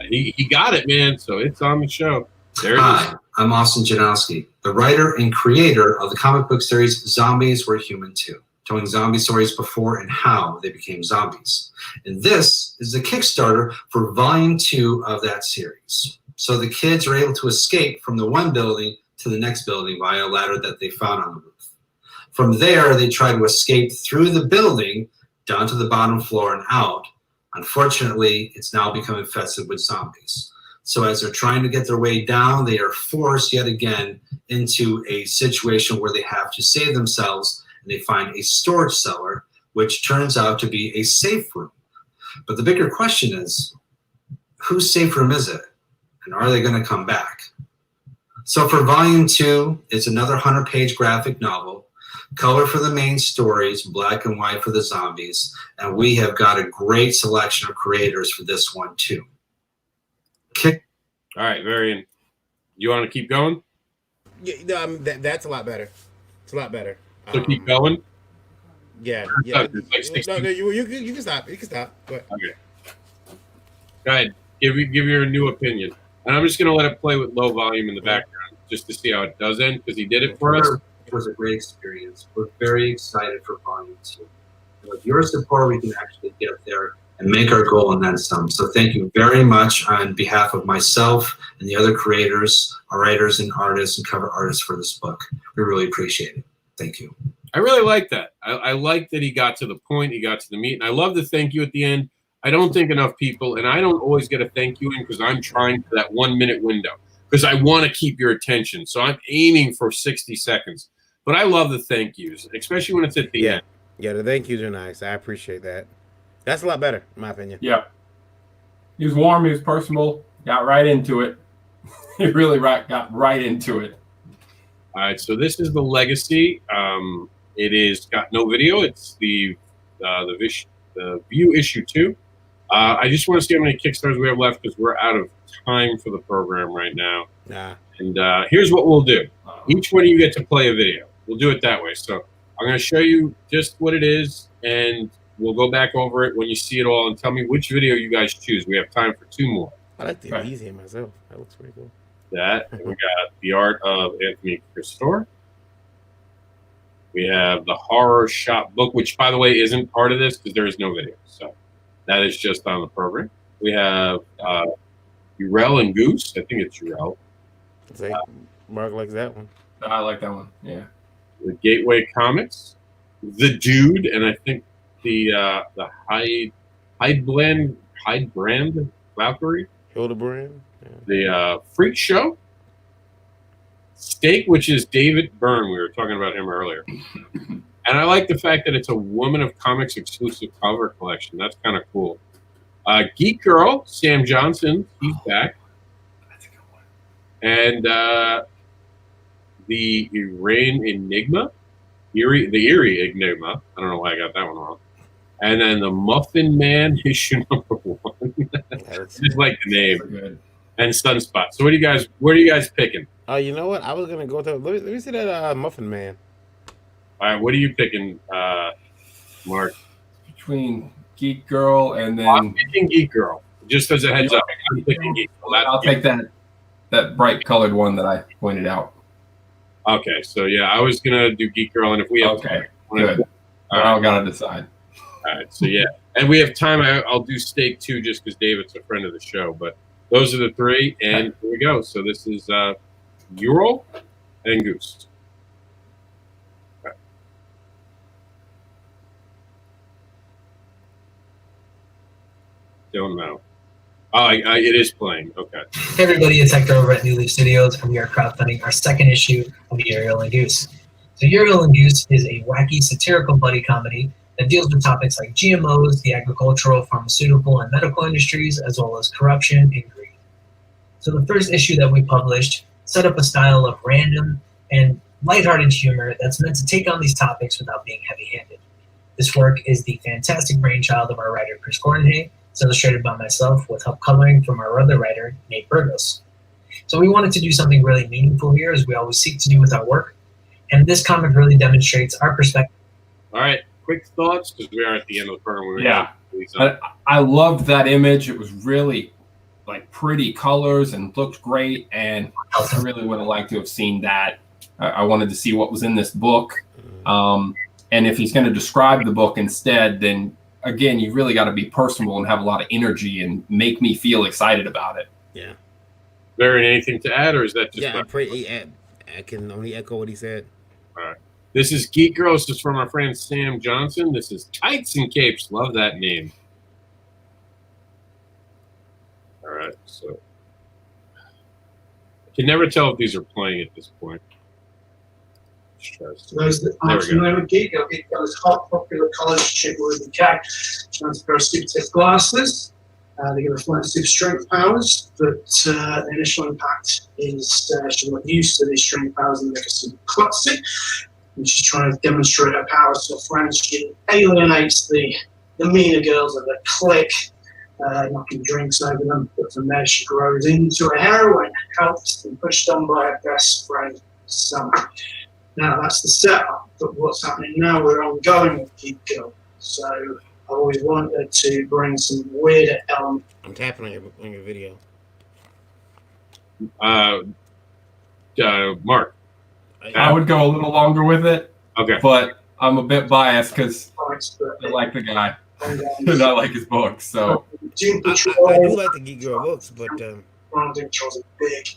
He got it, man. So it's on the show. There it is. Hi, I'm Austin Janowski, the writer and creator of the comic book series Zombies Were Human Too, telling zombie stories before and how they became zombies. And this is the Kickstarter for Volume 2 of that series. So the kids are able to escape from the one building to the next building via a ladder that they found on the roof. From there, they try to escape through the building down to the bottom floor and out. Unfortunately, it's now become infested with zombies. So as they're trying to get their way down, they are forced yet again into a situation where they have to save themselves, and they find a storage cellar, which turns out to be a safe room. But the bigger question is, whose safe room is it? And are they going to come back? So for volume 2, it's another 100-page graphic novel, color for the main stories, black and white for the zombies, and we have got a great selection of creators for this one too. All right, Varian, you want to keep going? Yeah, no, that's a lot better. It's a lot better. So keep going. Yeah. It's like 16. No, you can stop. You can stop. Go ahead. Okay. Go ahead. Give your new opinion, and I'm just going to let it play with low volume in the background just to see how it does end because he did it for us. It was a great experience. We're very excited for volume 2. With your support, we can actually get there and make our goal and then some. So thank you very much on behalf of myself and the other creators, our writers and artists and cover artists for this book. We really appreciate it. Thank you. I really like that. I like that he got to the point, he got to the meat, and I love the thank you at the end. I don't think enough people, and I don't always get a thank you in because I'm trying for that 1 minute window because I want to keep your attention. So I'm aiming for 60 seconds. But I love the thank yous, especially when it's at the end. Yeah, the thank yous are nice. I appreciate that. That's a lot better, in my opinion. Yeah. He was warm. He was personal. Got right into it. He really got right into it. All right, so this is the Legacy. It is got no video. It's the View issue 2. I just want to see how many Kickstarters we have left because we're out of time for the program right now. Nah. And here's what we'll do. Each one of you get to play a video. We'll do it that way. So I'm going to show you just what it is, and we'll go back over it when you see it all and tell me which video you guys choose. We have time for 2 more. I like the easy myself. That looks pretty cool. That. And we got the art of Anthony Christor. We have the Horror Shop book, which, by the way, isn't part of this because there is no video. So that is just on the program. We have Urel and Goose. I think it's Urel. Mark likes that one. I like that one. Yeah. The Gateway Comics, The Dude, and I think the Hydebrand Valkyrie, Hildebrand, the Freak Show, Steak, which is David Byrne. We were talking about him earlier, and I like the fact that it's a Woman of Comics exclusive cover collection. That's kind of cool. Geek Girl, Sam Johnson, he's back. That's a good one. And the Eerie Enigma. I don't know why I got that one wrong. And then the Muffin Man issue number 1. Just like the name. And Sunspot. So what are you guys picking? Oh, you know what? I was gonna go to let me see that Muffin Man. All right, what are you picking, Mark? Between Geek Girl and then I'm picking Geek Girl. Just as a heads up, I'm picking Geek Girl. I'll take that bright colored one that I pointed out. Okay, so yeah, I was gonna do Geek Girl, and if we have good, I gotta decide. All right, so yeah, and we have time. I'll do Steak too, just because David's a friend of the show. But those are the 3, and here we go. So this is Ural and Goose. Okay. Don't know. Oh, it is playing. Okay. Hey everybody, it's Hector over at New Leaf Studios, and we are crowdfunding our 2nd issue of Uriel and Goose. So Uriel and Goose is a wacky satirical buddy comedy that deals with topics like GMOs, the agricultural, pharmaceutical, and medical industries, as well as corruption and greed. So the first issue that we published set up a style of random and lighthearted humor that's meant to take on these topics without being heavy-handed. This work is the fantastic brainchild of our writer Chris Cornhay. It's illustrated by myself with help coloring from our other writer, Nate Burgos. So we wanted to do something really meaningful here, as we always seek to do with our work, and this comic really demonstrates our perspective. All right, quick thoughts, because we are at the end of the program. Yeah, I loved that image. It was really like pretty colors and looked great, and I really would have liked to have seen that. I wanted to see what was in this book, and if he's going to describe the book instead, then again, you really got to be personable and have a lot of energy and make me feel excited about it. Yeah. Very anything to add, or is that just? Yeah, I can only echo what he said. All right. This is Geek Girl. This is from our friend Sam Johnson. This is Tights and Capes. Love that name. All right. So I can never tell if these are playing at this point. So there's the I'm Geek. I've got this hot, popular college chick with a cat. She has a pair of super thick glasses. They give us 1 to 6 strength powers, but the initial impact is she's not used to these strength powers and make us classic. And she's trying to demonstrate her power to her friends. She alienates the meaner girls of the clique, knocking drinks over them. But from there, she grows into a heroine, helped and pushed on by her best friend, Summer. Now, that's the setup. But what's happening now, we're ongoing with Geek Girl. So I always wanted to bring some weirder elements. I'm tapping on your video. Mark. I would go a little longer with it. Okay. But I'm a bit biased because I like the guy and I like his books. So I do like the Geek Girl books, but Doom Patrol's a big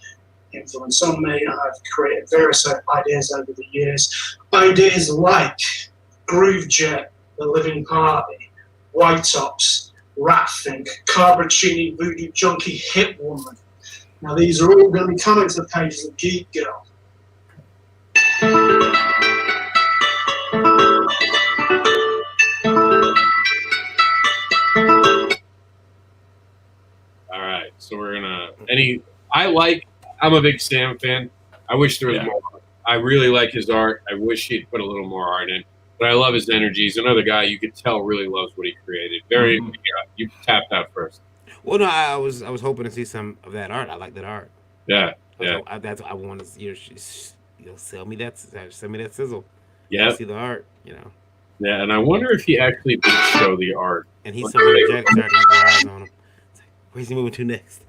influence on me. I've created various ideas over the years. Ideas like Groove Jet, The Living Party, White Tops, Ratfink, Carboncini, Voodoo Junkie, Hit Woman. Now these are all going to be coming to the pages of Geek Girl. All right, so we're gonna I'm a big Sam fan. I wish there was more. I really like his art. I wish he'd put a little more art in, but I love his energy. He's another guy you could tell really loves what he created. Very, you tapped out first. Well, no, I was hoping to see some of that art. I like that art. Yeah, that's what I want to see. Sell me that sizzle. Yeah, see the art. You know. Yeah, and I wonder if he actually did show the art. And he's so energetic, starting to get eyes on him. It's like, where's he moving to next?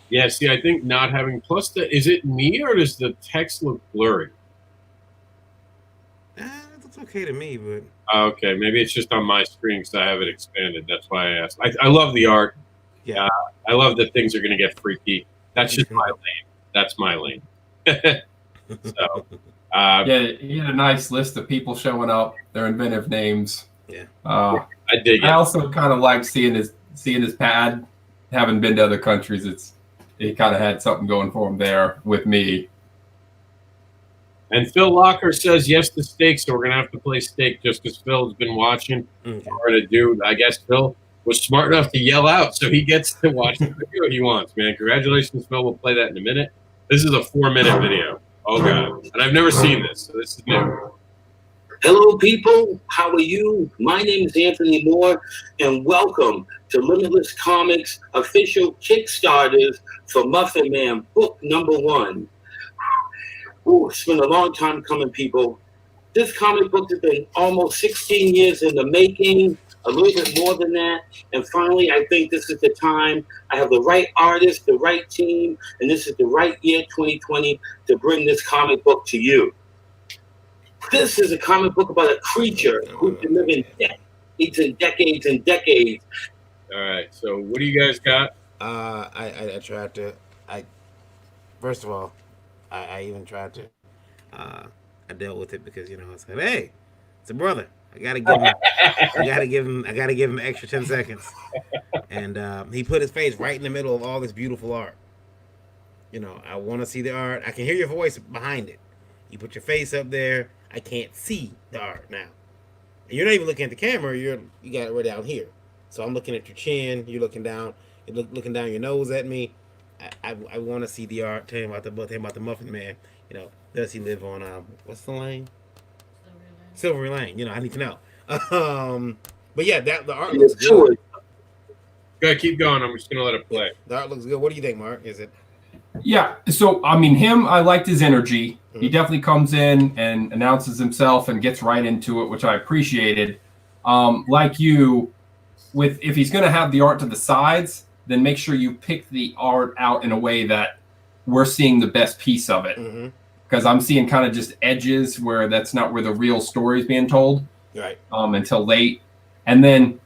Yeah, see, I think not having is it me or does the text look blurry? It's okay to me, but okay, maybe it's just on my screen because I have it expanded. That's why I asked. I love the art. Yeah, I love that things are going to get freaky. That's just my lane. That's my lane. So, yeah, he had a nice list of people showing up. Their inventive names. Yeah, I dig it. I also kind of like seeing his pad. Having been to other countries, he kind of had something going for him there with me. And Phil Locker says yes to steak, so we're going to have to play steak just because Phil has been watching. Okay. We're going to do, I guess Phil was smart enough to yell out, so he gets to watch the video he wants, man. Congratulations, Phil. We'll play that in a minute. This is a 4-minute video. Oh, God. And I've never seen this, so this is new. Hello, people. How are you? My name is Anthony Moore, and welcome to Limitless Comics official Kickstarters for Muffin Man, book number 1. Ooh, it's been a long time coming, people. This comic book has been almost 16 years in the making, a little bit more than that. And finally, I think this is the time. I have the right artist, the right team, and this is the right year, 2020, to bring this comic book to you. This is a comic book about a creature who's been living decades and decades and decades. All right, so what do you guys got? I tried to. First of all, I even tried to. I dealt with it because I said, "Hey, it's a brother. I gotta give him. I gotta give him an extra 10 seconds." And he put his face right in the middle of all this beautiful art. I want to see the art. I can hear your voice behind it. You put your face up there. I can't see the art now. And you're not even looking at the camera. You got it right down here. So I'm looking at your chin. You're looking down. You're looking down your nose at me. I want to see the art. Tell him about the Muffin Man. Does he live on what's the lane? Silvery Lane. I need to know. But yeah, the art looks good. Go keep going. I'm just gonna let it play. The art looks good. What do you think, Mark? Is it? Yeah, so I mean, I liked his energy. He definitely comes in and announces himself and gets right into it, which I appreciated. Like you, if he's going to have the art to the sides, then make sure you pick the art out in a way that we're seeing the best piece of it. Because I'm seeing kind of just edges where that's not where the real story is being told. Right. Until late. And then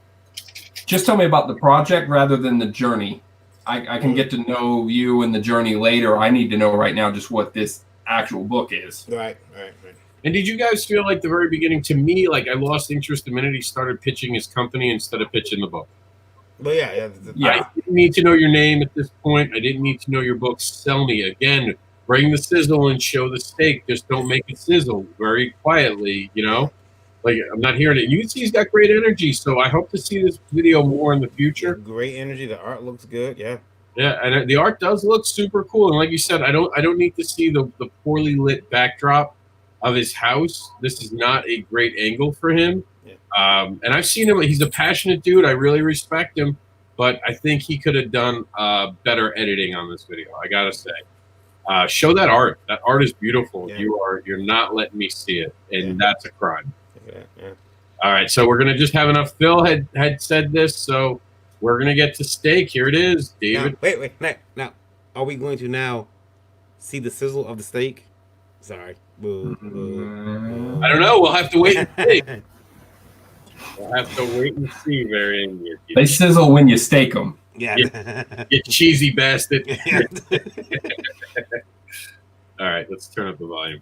just tell me about the project rather than the journey. I can get to know you and the journey later. I need to know right now just what this actual book is. Right. And did you guys feel like the very beginning, to me, like I lost interest the minute he started pitching his company instead of pitching the book? But yeah. I didn't need to know your name at this point. I didn't need to know your book. Sell me. Again, bring the sizzle and show the steak. Just don't make it sizzle very quietly, Like, I'm not hearing it. You can see he's got great energy, so I hope to see this video more in the future. Great energy. The art looks good. Yeah. Yeah, and the art does look super cool. And like you said, I don't need to see the poorly lit backdrop of his house. This is not a great angle for him. Yeah. And I've seen him. He's a passionate dude. I really respect him, but I think he could have done better editing on this video. I gotta say, show that art. That art is beautiful. Yeah. You're not letting me see it, and that's a crime. Yeah. All right, so we're gonna just have enough. Phil had said this, so we're gonna get to steak. Here it is, David. Now, wait. Now, are we going to now see the sizzle of the steak? Sorry. Boo. I don't know. We'll have to wait and see. We'll have to wait and see. They sizzle when you steak them. Yeah. You cheesy bastard. All right, let's turn up the volume.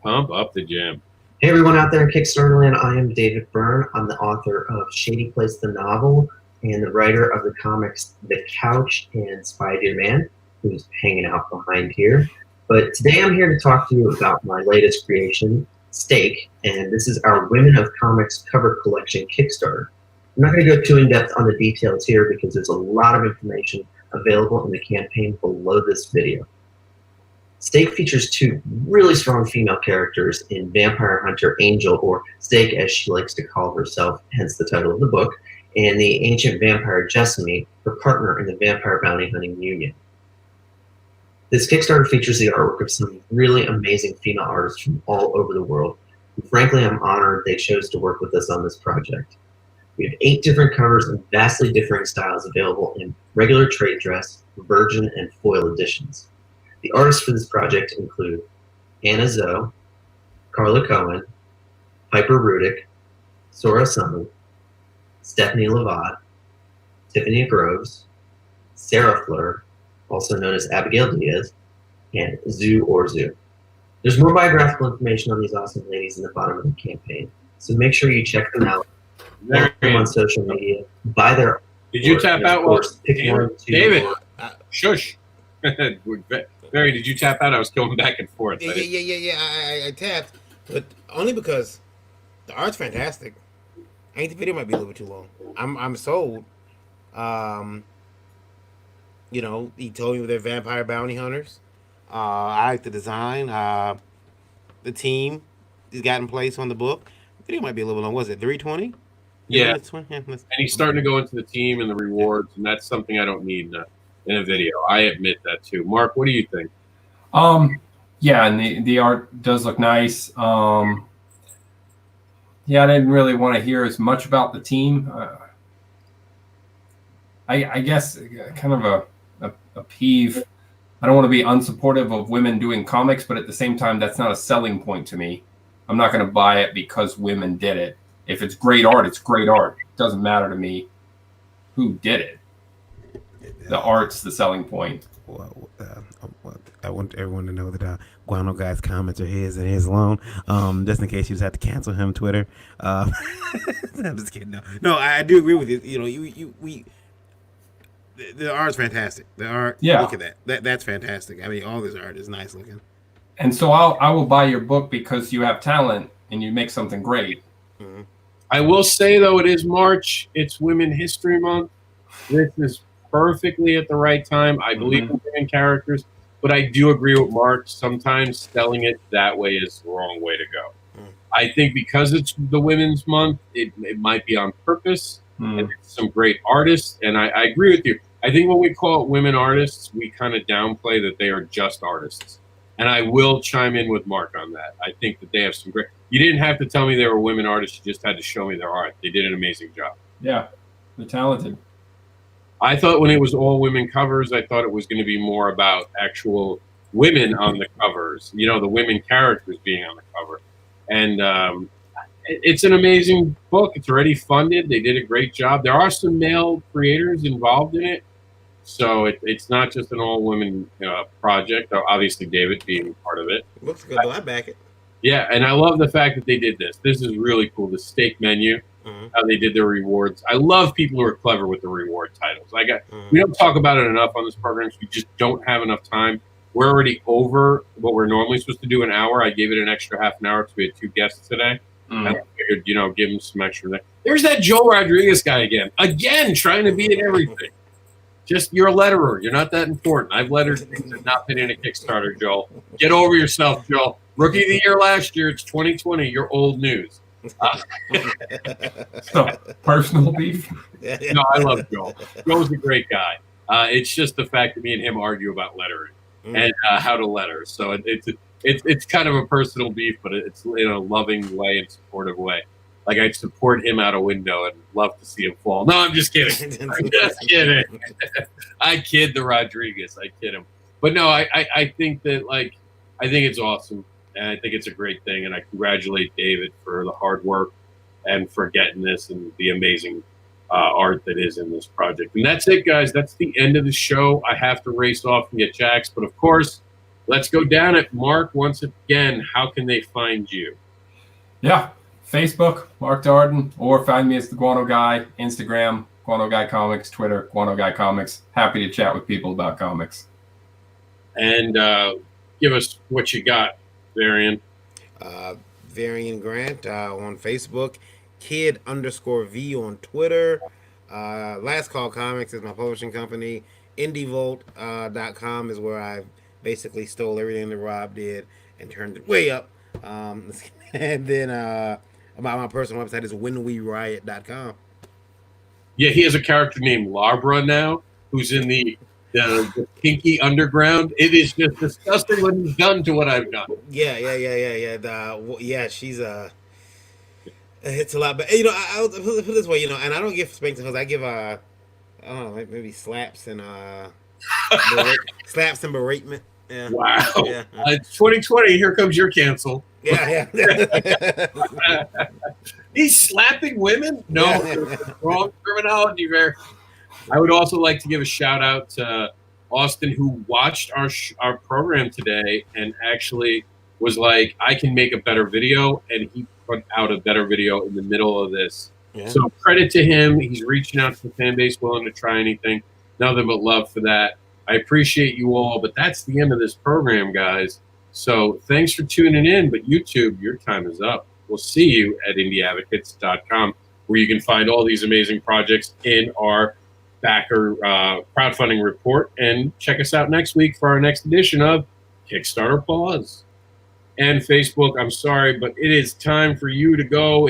Pump up the jam. Hey everyone out there in Kickstarter land, I am David Byrne. I'm the author of Shady Place the novel and the writer of the comics The Couch and Spider Man, who's hanging out behind here. But today I'm here to talk to you about my latest creation, Steak, and this is our Women of Comics cover collection Kickstarter. I'm not going to go too in-depth on the details here because there's a lot of information available in the campaign below this video. Steak features two really strong female characters in Vampire Hunter Angel, or Steak as she likes to call herself, hence the title of the book, and the ancient vampire Jessamy, her partner in the Vampire Bounty Hunting Union. This Kickstarter features the artwork of some really amazing female artists from all over the world. And frankly, I'm honored they chose to work with us on this project. We have 8 different covers of vastly differing styles available in regular trade dress, virgin, and foil editions. The artists for this project include Anna Zoe, Carla Cohen, Piper Rudick, Sora Summon, Stephanie Lavad, Tiffany Groves, Sarah Fleur, also known as Abigail Diaz, and Zoo Orzu. There's more biographical information on these awesome ladies in the bottom of the campaign, so make sure you check them out. Follow them on social media, buy their. Did you tap out? David, shush. Barry, did you tap out? I was going back and forth. Yeah. I tapped, but only because the art's fantastic. I think the video might be a little bit too long. I'm sold. You know, he told me they're vampire bounty hunters. I like the design. The team he's got in place on the book. The video might be a little bit long. Was it 320? Yeah. And he's starting to go into the team and the rewards, and that's something I don't need in a video. I admit that too. Mark, what do you think? Yeah, and the art does look nice. Yeah, I didn't really want to hear as much about the team. I guess kind of a peeve. I don't want to be unsupportive of women doing comics, but at the same time, that's not a selling point to me. I'm not going to buy it because women did it. If it's great art, it's great art. It doesn't matter to me who did it. The art's the selling point. Well, I want everyone to know that Guano Guy's comments are his and his alone. Just in case you just have to cancel him, Twitter. I'm just kidding. No, I do agree with you. You know, the art's fantastic. The art, yeah. Look at that. That's fantastic. I mean, all this art is nice looking. And so I will buy your book because you have talent and you make something great. Mm-hmm. I will say, though, it is March. It's Women History Month. This is perfectly at the right time. I believe in women characters, but I do agree with Mark. Sometimes selling it that way is the wrong way to go. I think because it's the Women's Month, it might be on purpose. And there's some great artists, and I agree with you. I think when we call it women artists, we kind of downplay that they are just artists. And I will chime in with Mark on that. I think that they have some great. You didn't have to tell me they were women artists. You just had to show me their art. They did an amazing job. Yeah, they're talented. I thought when it was all women covers, I thought it was going to be more about actual women on the covers. You know, the women characters being on the cover. And it's an amazing book. It's already funded. They did a great job. There are some male creators involved in it. So it's not just an all-women project. Obviously, David being part of it. Looks good, though. I back it. Yeah, and I love the fact that they did this. This is really cool. The steak menu, how they did their rewards. I love people who are clever with the reward titles. We don't talk about it enough on this program. So we just don't have enough time. We're already over what we're normally supposed to do, an hour. I gave it an extra half an hour because we had 2 guests today. I figured, give him some extra. There's that Joe Rodriguez guy again, trying to be in everything. Just you're a letterer. You're not that important. I've lettered things and not been in a Kickstarter, Joel. Get over yourself, Joel. Rookie of the year last year. It's 2020. You're old news. So personal beef? No, I love Joel. Joel's a great guy. It's just the fact that me and him argue about lettering and how to letter. So it's kind of a personal beef, but it's in a loving way and supportive way. Like I'd support him out a window and love to see him fall. No, I'm just kidding. I'm just kidding. I kid the Rodriguez. I kid him. But no, I think that I think it's awesome. And I think it's a great thing. And I congratulate David for the hard work and for getting this and the amazing art that is in this project. And that's it, guys. That's the end of the show. I have to race off and get Jax. But of course, let's go down it. Mark, once again, how can they find you? Yeah. Facebook, Mark Darden, or find me as the Guano Guy, Instagram, Guano Guy Comics, Twitter, Guano Guy Comics. Happy to chat with people about comics. And give us what you got, Varian. Varian Grant on Facebook, Kid_V on Twitter. Last Call Comics is my publishing company. IndieVolt.com is where I basically stole everything that Rob did and turned it way up. And then my personal website is whenweriot.com. Yeah, he has a character named Larbra now, who's in the kinky underground. It is just disgusting what he's done to what I've done. Yeah. She's it's a lot, but I'll put it this way, and I don't give spanks because I give I don't know, maybe slaps and slaps and beratement. Yeah. Wow. Yeah. It's 2020. Here comes your cancel. Yeah. He's slapping women? No, wrong terminology there. I would also like to give a shout out to Austin, who watched our program today and actually was like, I can make a better video, and he put out a better video in the middle of this. Yeah. So credit to him. He's reaching out to the fan base, willing to try anything. Nothing but love for that. I appreciate you all, but that's the end of this program, guys. So thanks for tuning in, but YouTube, your time is up. We'll see you at indieadvocates.com, where you can find all these amazing projects in our backer crowdfunding report. And check us out next week for our next edition of Kickstarter Pause. And Facebook, I'm sorry, but it is time for you to go